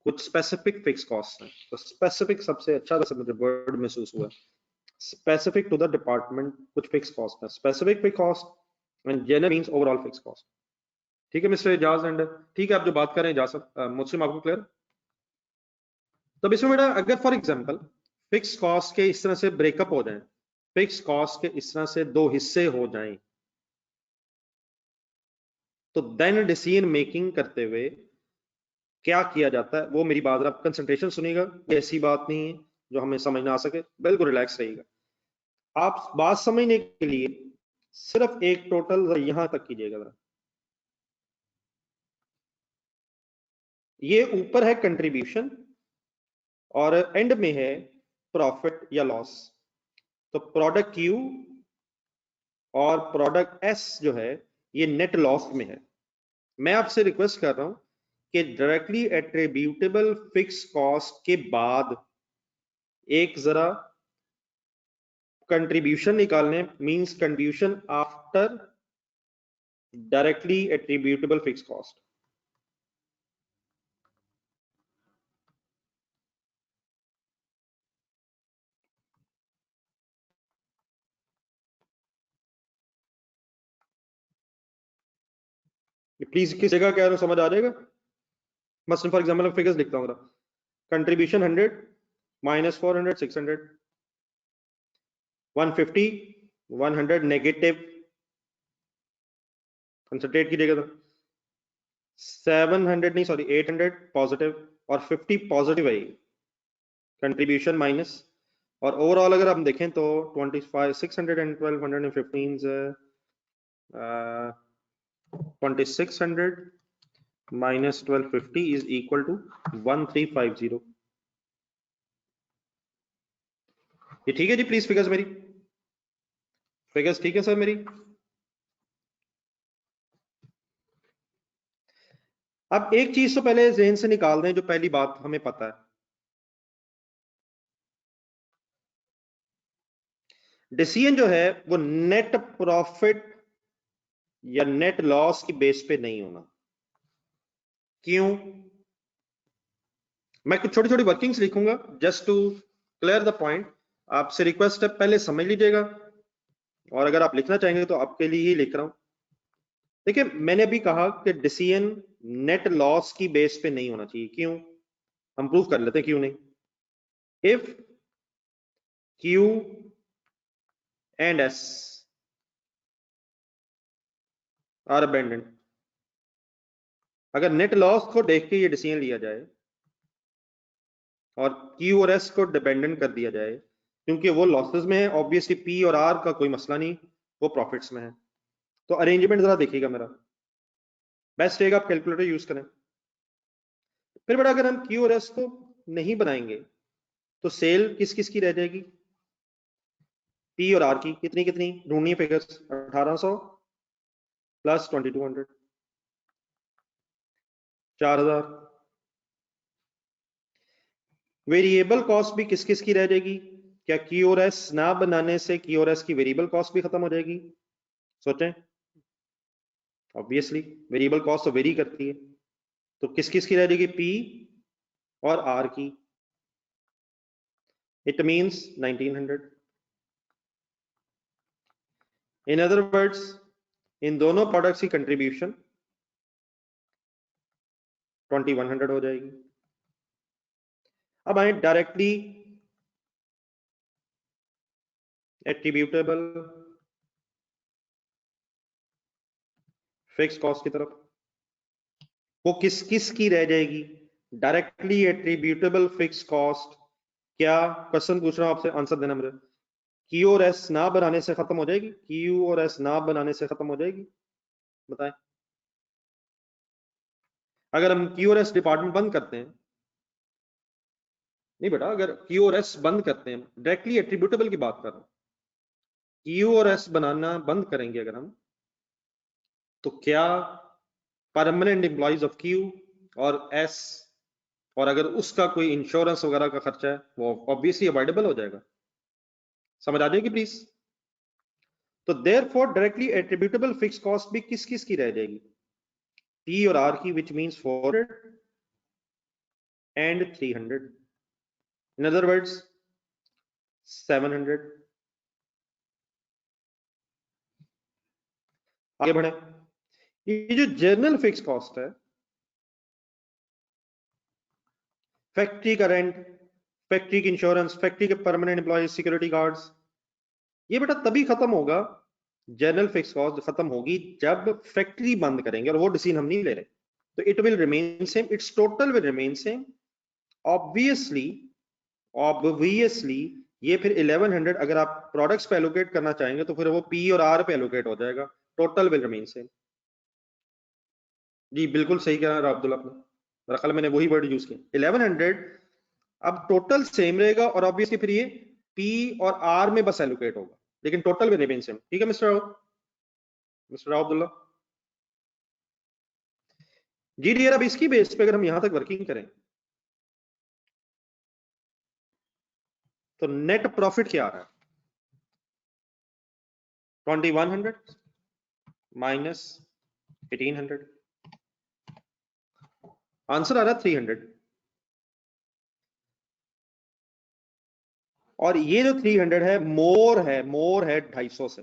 कुछ स्पेसिफिक फिक्स कॉस्ट हैं। तो स्पेसिफिक सबसे अच्छा वैसे मुझे वर्ड महसूस हुआ, स्पेसिफिक टू द डिपार्टमेंट कुछ फिक्स कॉस्ट है, specific fix cost and general means overall fix cost. ठीक है मिस्टर एजाज, एंड ठीक है आप जो बात कर रहे हैं एजाज साहब, मुझसे आपको क्लियर? तो इसमें बेटा अगर फॉर एग्जांपल फिक्स कॉस्ट के इस तरह से ब्रेकअप हो जाएं, फिक्स कॉस्ट के इस तरह से दो हिस्से हो जाएं, तो देन डिसीजन मेकिंग करते हुए क्या किया जाता है, वो मेरी बात आप कंसंट्रेशन सुनिएगा, ऐसी बात नहीं है जो हमें समझ ना आ सके, बिल्कुल रिलैक्स रहिएगा। आप बात समझने के लिए सिर्फ एक टोटल यहां तक कीजिएगा जरा। ये ऊपर है कंट्रीब्यूशन और एंड में है प्रॉफिट या लॉस। तो प्रोडक्ट क्यू और प्रोडक्ट एस जो है ये नेट लॉस में है। मैं आपसे रिक्वेस्ट कर रहा हूं कि डायरेक्टली एट्रीब्यूटेबल फिक्स कॉस्ट के बाद एक जरा कंट्रीब्यूशन निकालने, means contribution after directly attributable fixed cost. Please kiss जगह कह रहा हूं समझ आ जाएगा। मसलन फॉर एग्जांपल फिगर्स लिखता हूं, कंट्रीब्यूशन 100 माइनस 400 600 150 100 नेगेटिव, कंसंट्रेट कीजिएगा तो 700 नहीं सॉरी 800 पॉजिटिव और 50 पॉजिटिव है कंट्रीब्यूशन माइनस। और ओवरऑल अगर हम देखें तो 25 600 and 1215 2600 minus 1250 is equal to 1350। ये ठीक है जी? प्लीज फिगर्स मेरी, फिगर्स ठीक है सर मेरी। अब एक चीज तो पहले जहन से निकाल दें, जो पहली बात हमें पता है, डिसीजन जो है वो नेट प्रॉफिट या नेट लॉस की बेस पे नहीं होना। क्यों? मैं कुछ छोटी छोटी वर्किंग्स लिखूंगा just to clear the point. आपसे रिक्वेस्ट है पहले समझ लीजिएगा, और अगर आप लिखना चाहेंगे तो आपके लिए ही लिख रहा हूं। देखिए मैंने अभी कहा कि डिसीजन नेट लॉस की बेस पे नहीं होना चाहिए। क्यों? हम प्रूव कर लेते हैं क्यों नहीं। If Q and S are abundant, अगर नेट लॉस को देख के ये डिसीजन लिया जाए और क्यू और एस को डिपेंडेंट कर दिया जाए, क्योंकि वो लॉसेस में है, ऑब्वियसली पी और आर का कोई मसला नहीं, वो प्रॉफिट्स में है। तो अरेंजमेंट जरा देखिएगा मेरा, बेस्ट रहेगा आप कैलकुलेटर यूज करें। फिर बेटा अगर हम क्यू और एस को नहीं बनाएंगे तो सेल किस किस की रह जाएगी? पी और आर की। कितनी कितनी ढूंढनी है फिगर्स? 1800 प्लस 2200 4000। वेरिएबल कॉस्ट भी किस किस की रह जाएगी? क्या क्यू और एस ना बनाने से क्यू और एस की वेरिएबल कॉस्ट भी खत्म हो जाएगी? सोचें। ऑब्वियसली वेरिएबल कॉस्ट तो वेरी करती है, तो किस किस की रह जाएगी? पी और आर की। It means 1900। In other words in दोनों प्रोडक्ट्स की कंट्रीब्यूशन 2100 हो जाएगी। अब आए डायरेक्टली एट्रीब्यूटेबल फिक्स कॉस्ट की तरफ। वो किस किस की रह जाएगी? Directly attributable fixed cost. क्या क्वेश्चन पूछ रहा हूं आपसे, आंसर देना मुझे। क्यू और एस ना बनाने से खत्म हो जाएगी? क्यू और एस ना बनाने से खत्म हो जाएगी? बताएं। अगर हम क्यू और एस डिपार्टमेंट बंद करते हैं, नहीं बेटा, अगर क्यू और एस बंद करते हैं, डायरेक्टली एट्रीब्यूटेबल की बात कर रहा हूं, क्यू और एस बनाना बंद करेंगे अगर हम, तो क्या परमानेंट एम्प्लॉइज ऑफ क्यू और एस, और अगर उसका कोई इंश्योरेंस वगैरह का खर्चा है, वो ऑब्वियसली अवॉइडेबल हो जाएगा। समझ आ जाएगी प्लीज? तो therefore directly attributable fixed cost भी किस किस की रह जाएगी? पी और आर की, which means 400 and 300। In other words 700। आगे बढ़े। ये जो जर्नल फिक्स कॉस्ट है, फैक्ट्री का रेंट, फैक्ट्री की इंश्योरेंस, फैक्ट्री के परमानेंट एम्प्लॉय, सिक्योरिटी गार्ड्स, ये बेटा तभी खत्म होगा, जनरल फिक्स कॉस्ट खत्म होगी जब फैक्ट्री बंद करेंगे, और वो डिसीजन हम नहीं ले रहे। तो it will remain same, it's total will remain same. Obviously obviously ये फिर 1100 अगर आप प्रोडक्ट्स पे एलोकेट करना चाहेंगे तो फिर वो पी और आर पे एलोकेट हो जाएगा, टोटल विल रिमेन सेम। जी बिल्कुल सही कह रहा है अब्दुल, आपने मेरा ख्याल मैंने वही वर्ड यूज किया 1100। अब टोटल सेम रहेगा और ऑब्वियसली फिर ये पी और आर में बस एलोकेट होगा, लेकिन टोटल विल रिमेन सेम। ठीक है मिस्टर अब्दुल्ला जी डियर। अब इसकी बेस पे अगर हम यहां तक वर्किंग करें तो नेट प्रॉफिट क्या आ रहा है, 2100 माइनस 1800, आंसर आ रहा है 300। और ये जो 300 है मोर है 250 से।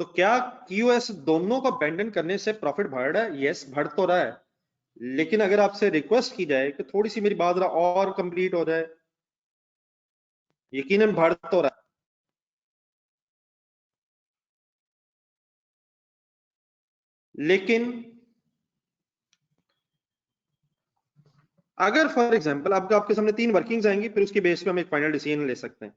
तो क्या क्यूएस दोनों को अबेंडन करने से प्रॉफिट बढ़ रहा है? यस बढ़ तो रहा है, लेकिन अगर आपसे रिक्वेस्ट की जाए कि थोड़ी सी मेरी बात और कंप्लीट हो जाए, यकीनन बढ़ तो रहा है, लेकिन अगर फॉर एग्जांपल आपके सामने 3 वर्किंग्स आएंगी, फिर उसकी बेस पे हम एक फाइनल डिसीजन ले सकते हैं।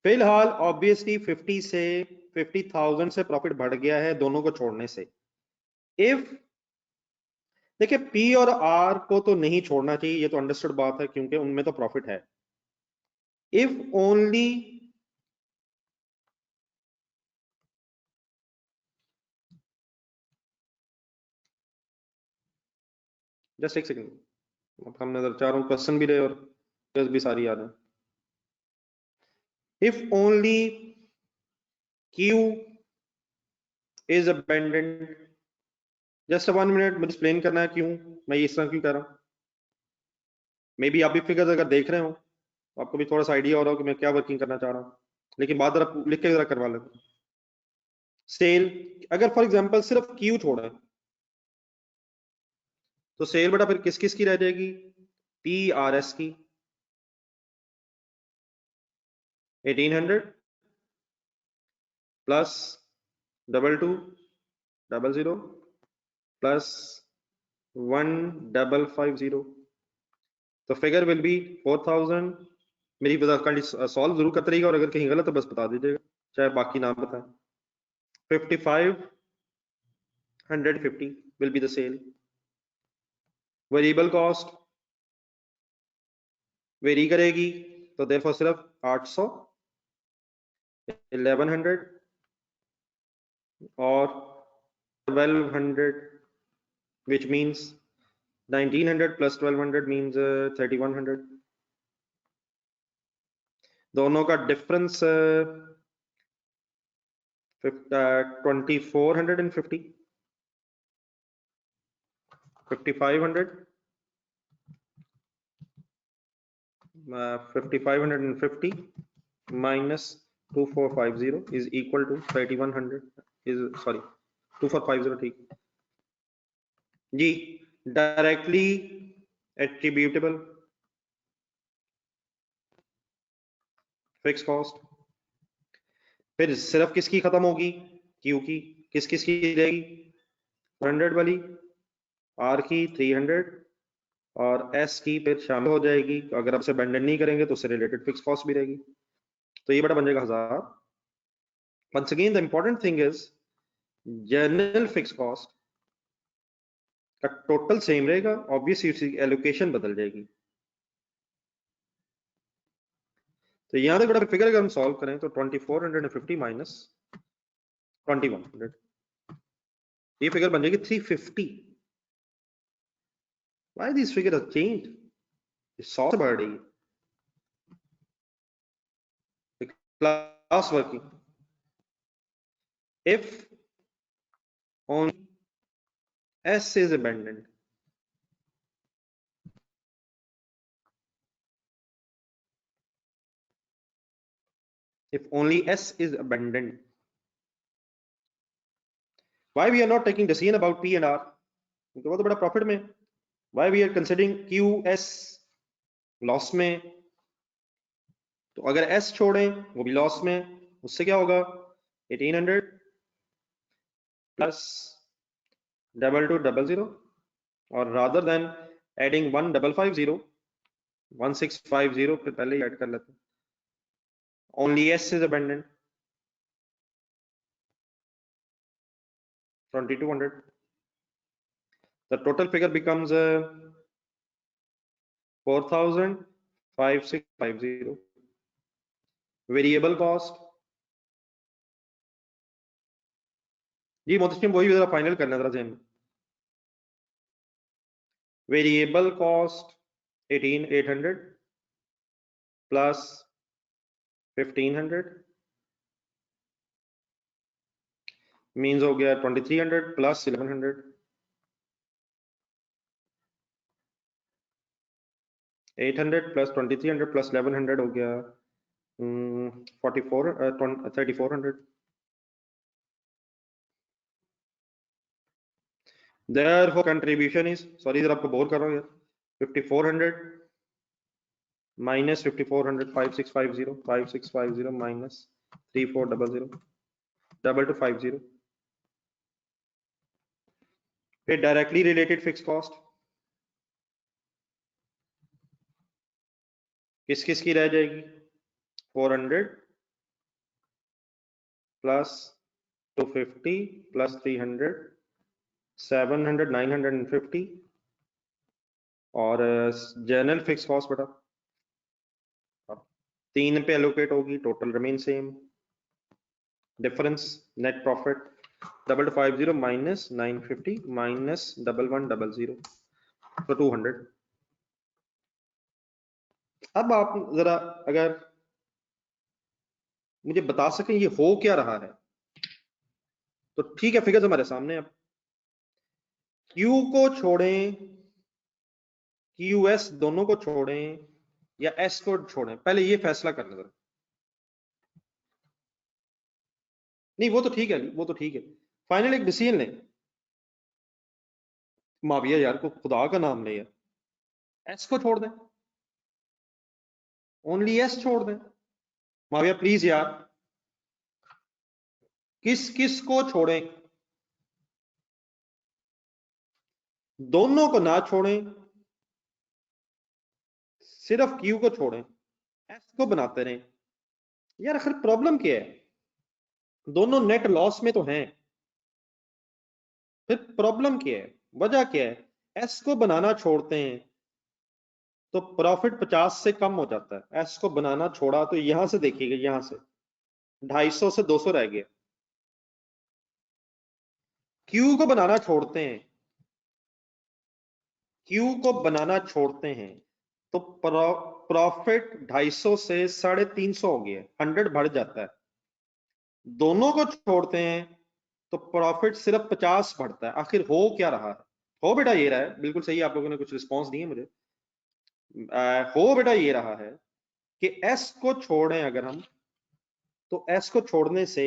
फिलहाल ऑब्वियसली 50,000 से प्रॉफिट बढ़ गया है दोनों को छोड़ने से। इफ देखिए पी और आर को तो नहीं छोड़ना चाहिए, ये तो अंडरस्टूड बात है क्योंकि उनमें तो प्रॉफिट है। इफ ओनली जस्ट एक सेकंड, अब हम नजर चाह रहा हूं क्वेश्चन भी रहे और भी सारी याद है। If only Q is abundant, just 1 minute मुझे एक्सप्लेन करना है क्यों मैं ये इस तरह क्यों कह रहा हूं। मे बी आप भी फिगर अगर देख रहे हो तो आपको भी थोड़ा सा आइडिया हो रहा हो कि मैं क्या वर्किंग करना चाह रहा हूं, लेकिन बात जरा लिख के जरा करवा लेते। सेल अगर फॉर एग्जांपल सिर्फ क्यू छोड़ा है तो सेल बेटा फिर किस किस की रह जाएगी, पी आर एस की 1800 प्लस 2200 प्लस 1550, तो फिगर विल बी 4000। मेरी सॉल्व जरूर करते रहिएगा और अगर कहीं गलत तो बस बता दीजिएगा, चाहे बाकी नाम बताएं। 5550 will be the sale. Variable cost very करेगी, तो देयरफॉर सिर्फ 800, 1100 और 1200, which means 1900 plus 1200 means 3100। दोनों का difference 2450, 5500 5550 minus 2450 is equal to 3100 is sorry 2450 ठीक जी, डायरेक्टली एट्रीब्यूटेबल फिक्स कॉस्ट। फिर सिर्फ किसकी खत्म होगी, क्यू की। किस किस की रहेगी, 100 वाली, आर की 300 और एस की फिर शामिल हो जाएगी। अगर आपसे अबेंडन नहीं करेंगे तो उससे रिलेटेड फिक्स कॉस्ट भी रहेगी, तो ये बड़ा बन जाएगा 1000। Once again the important thing is general fix cost का टोटल सेम रहेगा, ऑब्वियसली उसकी एलोकेशन बदल जाएगी। तो यहां तक बड़ा फिगर अगर हम सॉल्व करें तो 2450 माइनस 2100, ये फिगर बन जाएगी 350। Why this figure has changed, 100 से बढ़ रही है। Class working if only S is abandoned, if only S is abandoned, why we are not taking decision about P and R, क्योंकि वो तो बड़ा प्रॉफिट में। why we are considering Q S loss में, तो अगर S छोड़ें वो भी लॉस में, उससे क्या होगा 1800 प्लस 2200 और rather than adding 1550 1650 फिर पहले ही ऐड कर लेते हैं। Only S is abandoned. 2200. The total figure becomes 4000,5650. Variable cost. जी मोहतरम वही जरा फाइनल करना जरा ज़हन में। Variable cost 18800 plus 1500 means हो गया 2300 plus 1100। 800 plus 2300 plus 1100 हो गया 3400। Therefore contribution is, sorry जरा आपको बोर कर रहा हूँ यार, 5400 minus 5400 5650 minus 3400 2250। फिर डायरेक्टली रिलेटेड फिक्स कॉस्ट किस किस की रह जाएगी? 400 प्लस 250 प्लस 300 700 950 और जनरल फिक्स कॉस्ट बेटा 3 पे एलोकेट होगी, total remain same. Difference net profit 2250 minus 950 minus 1100 तो 200। अब आप जरा अगर मुझे बता सकें ये हो क्या रहा है तो ठीक है, फिगर्स हमारे सामने। अब Q को छोड़ें, QS दोनों को छोड़ें या S को छोड़ें, पहले ये फैसला करना जरा। नहीं वो तो ठीक है, वो तो ठीक है, फाइनल एक डिसीजन लें। माविया यार को खुदा का नाम ले यार, S को छोड़ दें, ओनली S छोड़ दें। माविया प्लीज यार, किस किस को छोड़ें? दोनों को ना छोड़ें, सिर्फ Q को छोड़ें, S को बनाते रहें। यार आखिर प्रॉब्लम क्या है? दोनों नेट लॉस में तो हैं, फिर प्रॉब्लम क्या है, वजह क्या है? S को बनाना छोड़ते हैं तो प्रॉफिट 50 से कम हो जाता है। S को बनाना छोड़ा तो यहां से देखिएगा, यहां से 250 से 200 रह गया। Q को बनाना छोड़ते हैं, Q को बनाना छोड़ते हैं तो प्रॉफिट 250 से 350 हो गया, 100 बढ़ जाता है। दोनों को छोड़ते हैं तो प्रॉफिट सिर्फ 50 बढ़ता है। आखिर हो क्या रहा है? हो बेटा ये रहा है, बिल्कुल सही, आप लोगों ने कुछ रिस्पॉन्स दिए मुझे। हो बेटा ये रहा है कि S को छोड़ें अगर हम, तो S को छोड़ने से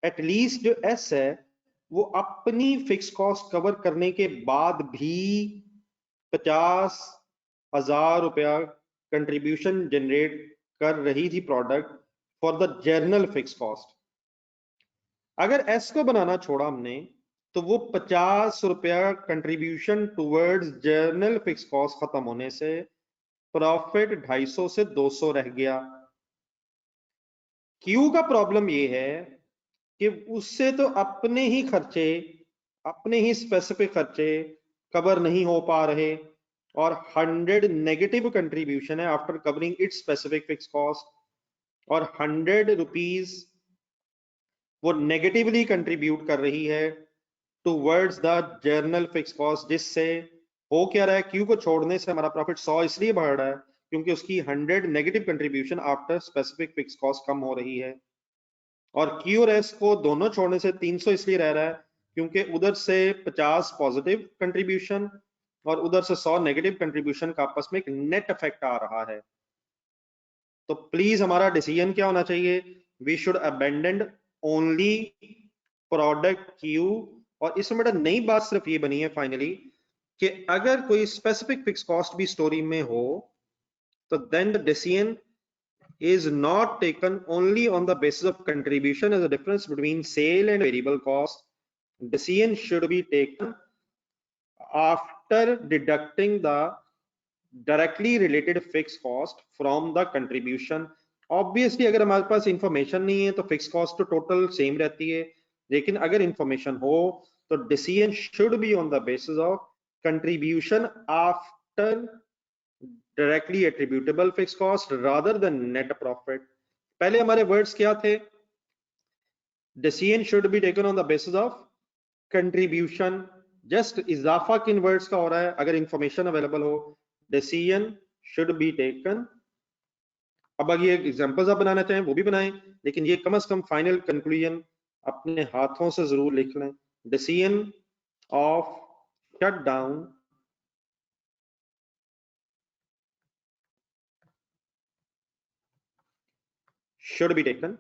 एटलीस्ट जो S है वो अपनी फिक्स कॉस्ट कवर करने के बाद भी 50,000 रुपया कंट्रीब्यूशन जनरेट कर रही थी product for the journal fix cost. अगर S को बनाना छोड़ा हमने तो वो 50 रुपया contribution towards journal fix cost खत्म होने से प्रॉफिट 250 से 200 रह गया। Q का प्रॉब्लम ये है कि उससे तो अपने ही खर्चे, अपने ही स्पेसिफिक खर्चे कवर नहीं हो पा रहे और 100 नेगेटिव कंट्रीब्यूशन है after covering it's specific fix cost, और 100 रुपीज वो नेगेटिवली कंट्रीब्यूट कर रही है towards the journal fix cost, जिससे हो क्या रहा है? Q को छोड़ने से हमारा प्रॉफिट 100 इसलिए बढ़ रहा है क्योंकि उसकी 100 negative contribution after specific fix cost कम हो रही है, और Q और S को दोनों छोड़ने से 300 इसलिए रह रहा है क्योंकि उधर से 50 पॉजिटिव कंट्रीब्यूशन और उधर से 100 नेगेटिव कंट्रीब्यूशन का आपस में एक नेट इफेक्ट आ रहा है। तो प्लीज हमारा डिसीजन क्या होना चाहिए? We should abandon only product Q। और इसमें बेटा नई बात सिर्फ ये बनी है फाइनली कि अगर कोई स्पेसिफिक फिक्स कॉस्ट भी स्टोरी में हो तो then the decision is not taken only on the basis of contribution as a difference between sale and variable cost. Decision should be taken after deducting the directly related fix cost from the contribution. Obviously अगर हमारे पास इंफॉर्मेशन नहीं है तो फिक्स कॉस्ट तो टोटल सेम रहती है, लेकिन अगर इंफॉर्मेशन हो तो decision should be on the basis of contribution after directly attributable fixed cost rather than net profit. पहले हमारे वर्ड्स क्या थे? Decision should be taken on the basis of contribution. Just इजाफा किन वर्ड्स का हो रहा है? अगर इंफॉर्मेशन अवेलेबल हो, डिसीजन शुड बी टेकन। अब अगर ये एग्जांपल्स आप बनाना चाहें वो भी बनाएं, लेकिन ये कम से कम फाइनल कंक्लूजन अपने हाथों से जरूर लिख लें। Decision of shut down should be taken,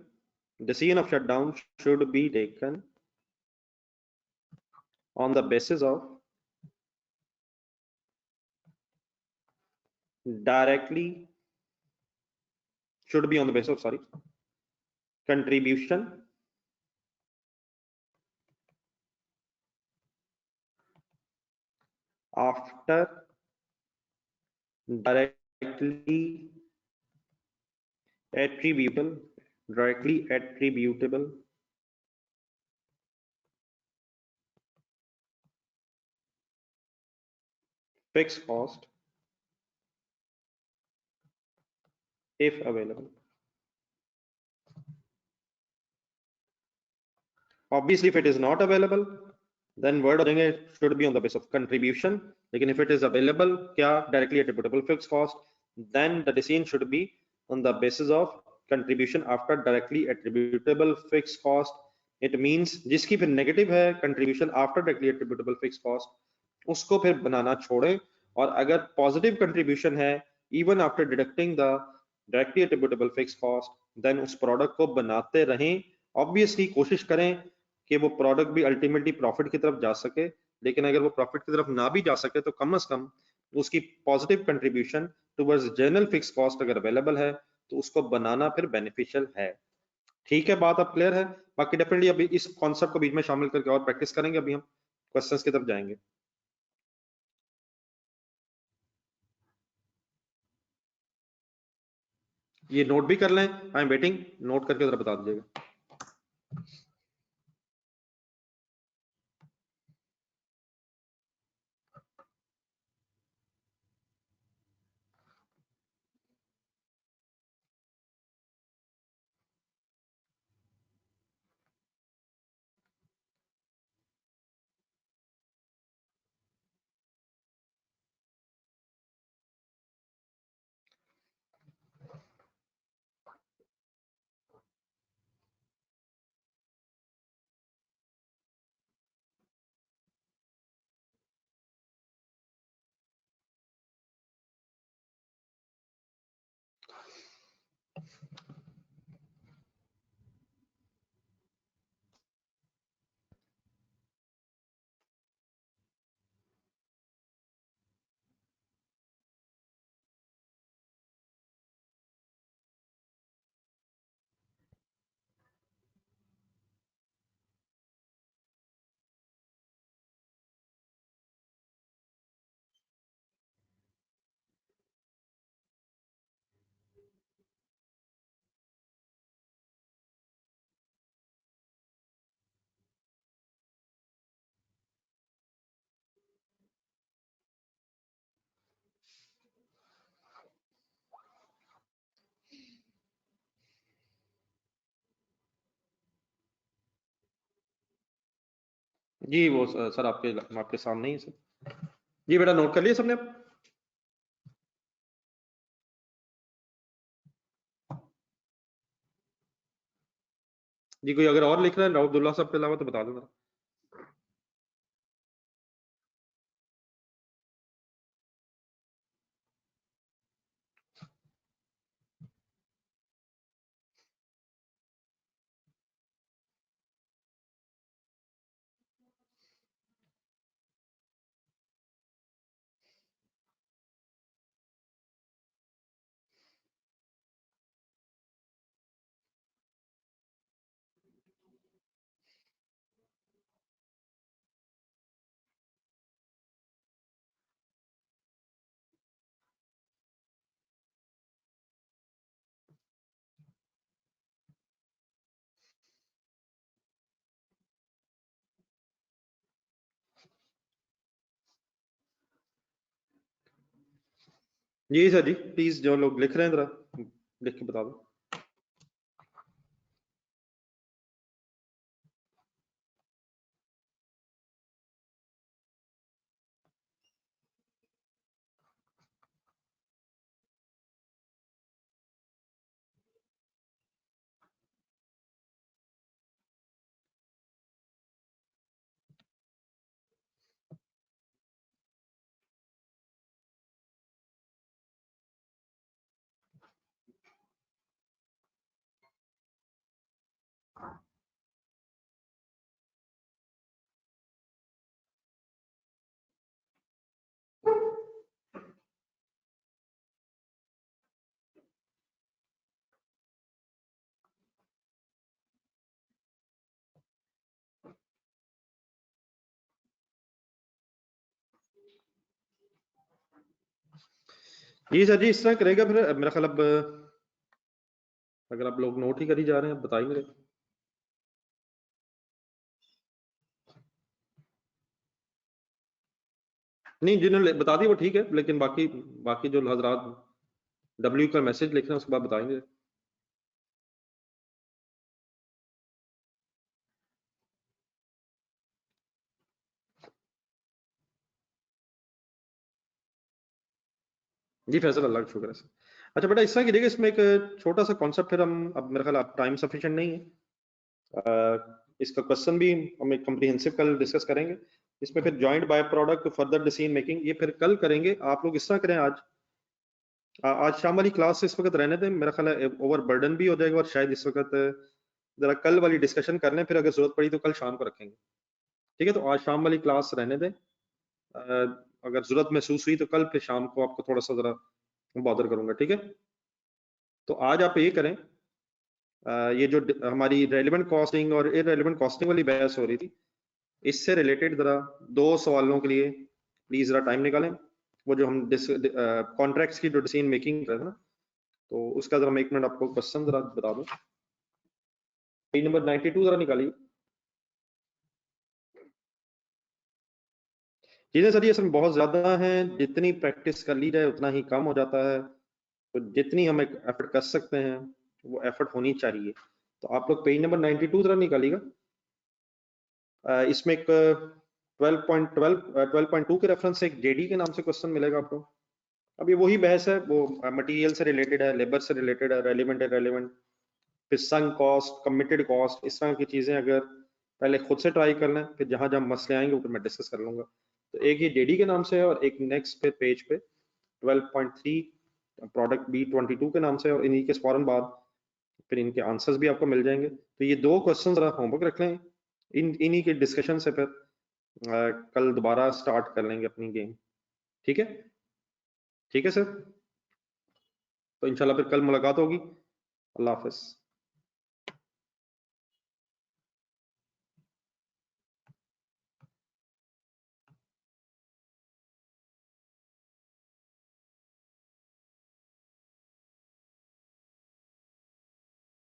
decision of shutdown should be taken on the basis of directly, should be on the basis of, sorry, contribution after directly attributable, directly attributable fixed cost if available. Obviously if it is not available then word हो जाएंगे should be on the basis of contribution, लेकिन if it is available क्या directly attributable fixed cost, then the decision should be on the basis of contribution after directly attributable fixed cost. It means जिसकी फिर negative है contribution after directly attributable fixed cost, उसको फिर बनाना छोड़े, और अगर positive contribution है even after deducting the directly attributable fixed cost, then उस product को बनाते रहें। obviously कोशिश करें कि वो प्रोडक्ट भी अल्टीमेटली प्रॉफिट की तरफ जा सके, लेकिन अगर वो प्रॉफिट की तरफ ना भी जा सके तो कम से कम उसकी positive contribution towards general fix cost अगर अवेलेबल है तो उसको बनाना फिर बेनिफिशियल है। ठीक है, बात अब क्लियर है? बाकी डेफिनेटली अभी इस कॉन्सेप्ट को बीच में शामिल करके और प्रैक्टिस करेंगे। अभी हम क्वेश्चंस की तरफ जाएंगे। ये नोट भी कर लें, आई एम वेटिंग, नोट करके जरा बता दीजिएगा। जी वो सर आपके सामने ही है सर। जी बेटा, नोट कर लिया सबने? जी कोई अगर और लिख रहा है अब्दुल्ला साहब के अलावा तो बता दो। जी सर जी, प्लीज जो लोग लिख रहे हैं जरा लिख के बता दो। जी सर जी, इस तरह करेगा फिर मेरा ख्याल। अब अगर आप लोग नोट ही करी जा रहे हैं, बता ही नहीं रहे। नहीं, जिन्होंने बता दी वो ठीक है, लेकिन बाकी बाकी जो हजरात डब्ल्यू का मैसेज लिख रहे हैं उसके बाद बताएंगे। जी फैसल, अल्लाह का शुक्र है सर। अच्छा बेटा, इस तरह कीजिएगा, इसमें एक छोटा सा कॉन्सेप्ट, फिर हम अब मेरा ख्याल आप टाइम सफिशिएंट नहीं है, इसका क्वेश्चन भी हम एक कम्प्रीहेंसिव कल डिस्कस करेंगे। इसमें फिर joint by product further decision making, ये फिर कल करेंगे। आप लोग इस तरह करें, आज आज शाम वाली क्लास इस वक्त रहने दें, मेरा ख्याल है ओवर बर्डन भी हो जाएगा, और शायद इस वक्त जरा कल वाली डिस्कशन कर लें, फिर अगर जरूरत पड़ी तो कल शाम को रखेंगे। ठीक है, तो आज शाम वाली क्लास रहने दें। अगर जरूरत महसूस हुई तो कल फिर शाम को आपको थोड़ा सा जरा बॉदर करूंगा, ठीक है। तो आज आप ये करें, ये जो हमारी रेलिवेंट कॉस्टिंग और इररेलेवेंट कॉस्टिंग वाली बहस हो रही थी, इससे रिलेटेड जरा 2 सवालों के लिए प्लीज जरा टाइम निकालें। वो जो हम कॉन्ट्रैक्ट्स की जो डिसीजन मेकिंग कर रहे थे ना, तो उसका जरा मैं 1 मिनट आपको क्वेश्चन जरा बता दूं। पेज नंबर 92 जरा निकालिए। चीजें सर ये असल में बहुत ज्यादा हैं, जितनी प्रैक्टिस कर ली जाए उतना ही कम हो जाता है। तो जितनी हम एफर्ट कर सकते हैं वो एफर्ट होनी चाहिए। तो आप लोग पेज नंबर 92 जरा निकालिएगा। इसमें एक 12.2 के रेफरेंस से एक जेडी के नाम से क्वेश्चन मिलेगा आपको। अब ये वही बहस है, वो मटेरियल से रिलेटेड है, लेबर से रिलेटेड है, रेलिवेंट है, रेलिवेंट, फिर संक कॉस्ट, कमिटेड कॉस्ट, इस तरह की चीजें अगर पहले खुद से ट्राई कर लें, फिर जहां जहां मसले आएंगे वो फिर मैं डिस्कस कर लूंगा। तो एक ये जेडी के नाम से है, और एक नेक्स्ट पे पेज पे 12.3 प्रोडक्ट B22 के नाम से है, और इन्हीं के फौरन बाद फिर इनके आंसर्स भी आपको मिल जाएंगे। तो ये 2 क्वेश्चन जरा होमवर्क रख लें, इन्हीं के डिस्कशन से फिर कल दोबारा स्टार्ट कर लेंगे अपनी गेम। ठीक है, ठीक है सर। तो इंशाल्लाह फिर कल मुलाकात होगी। अल्लाह हाफिज।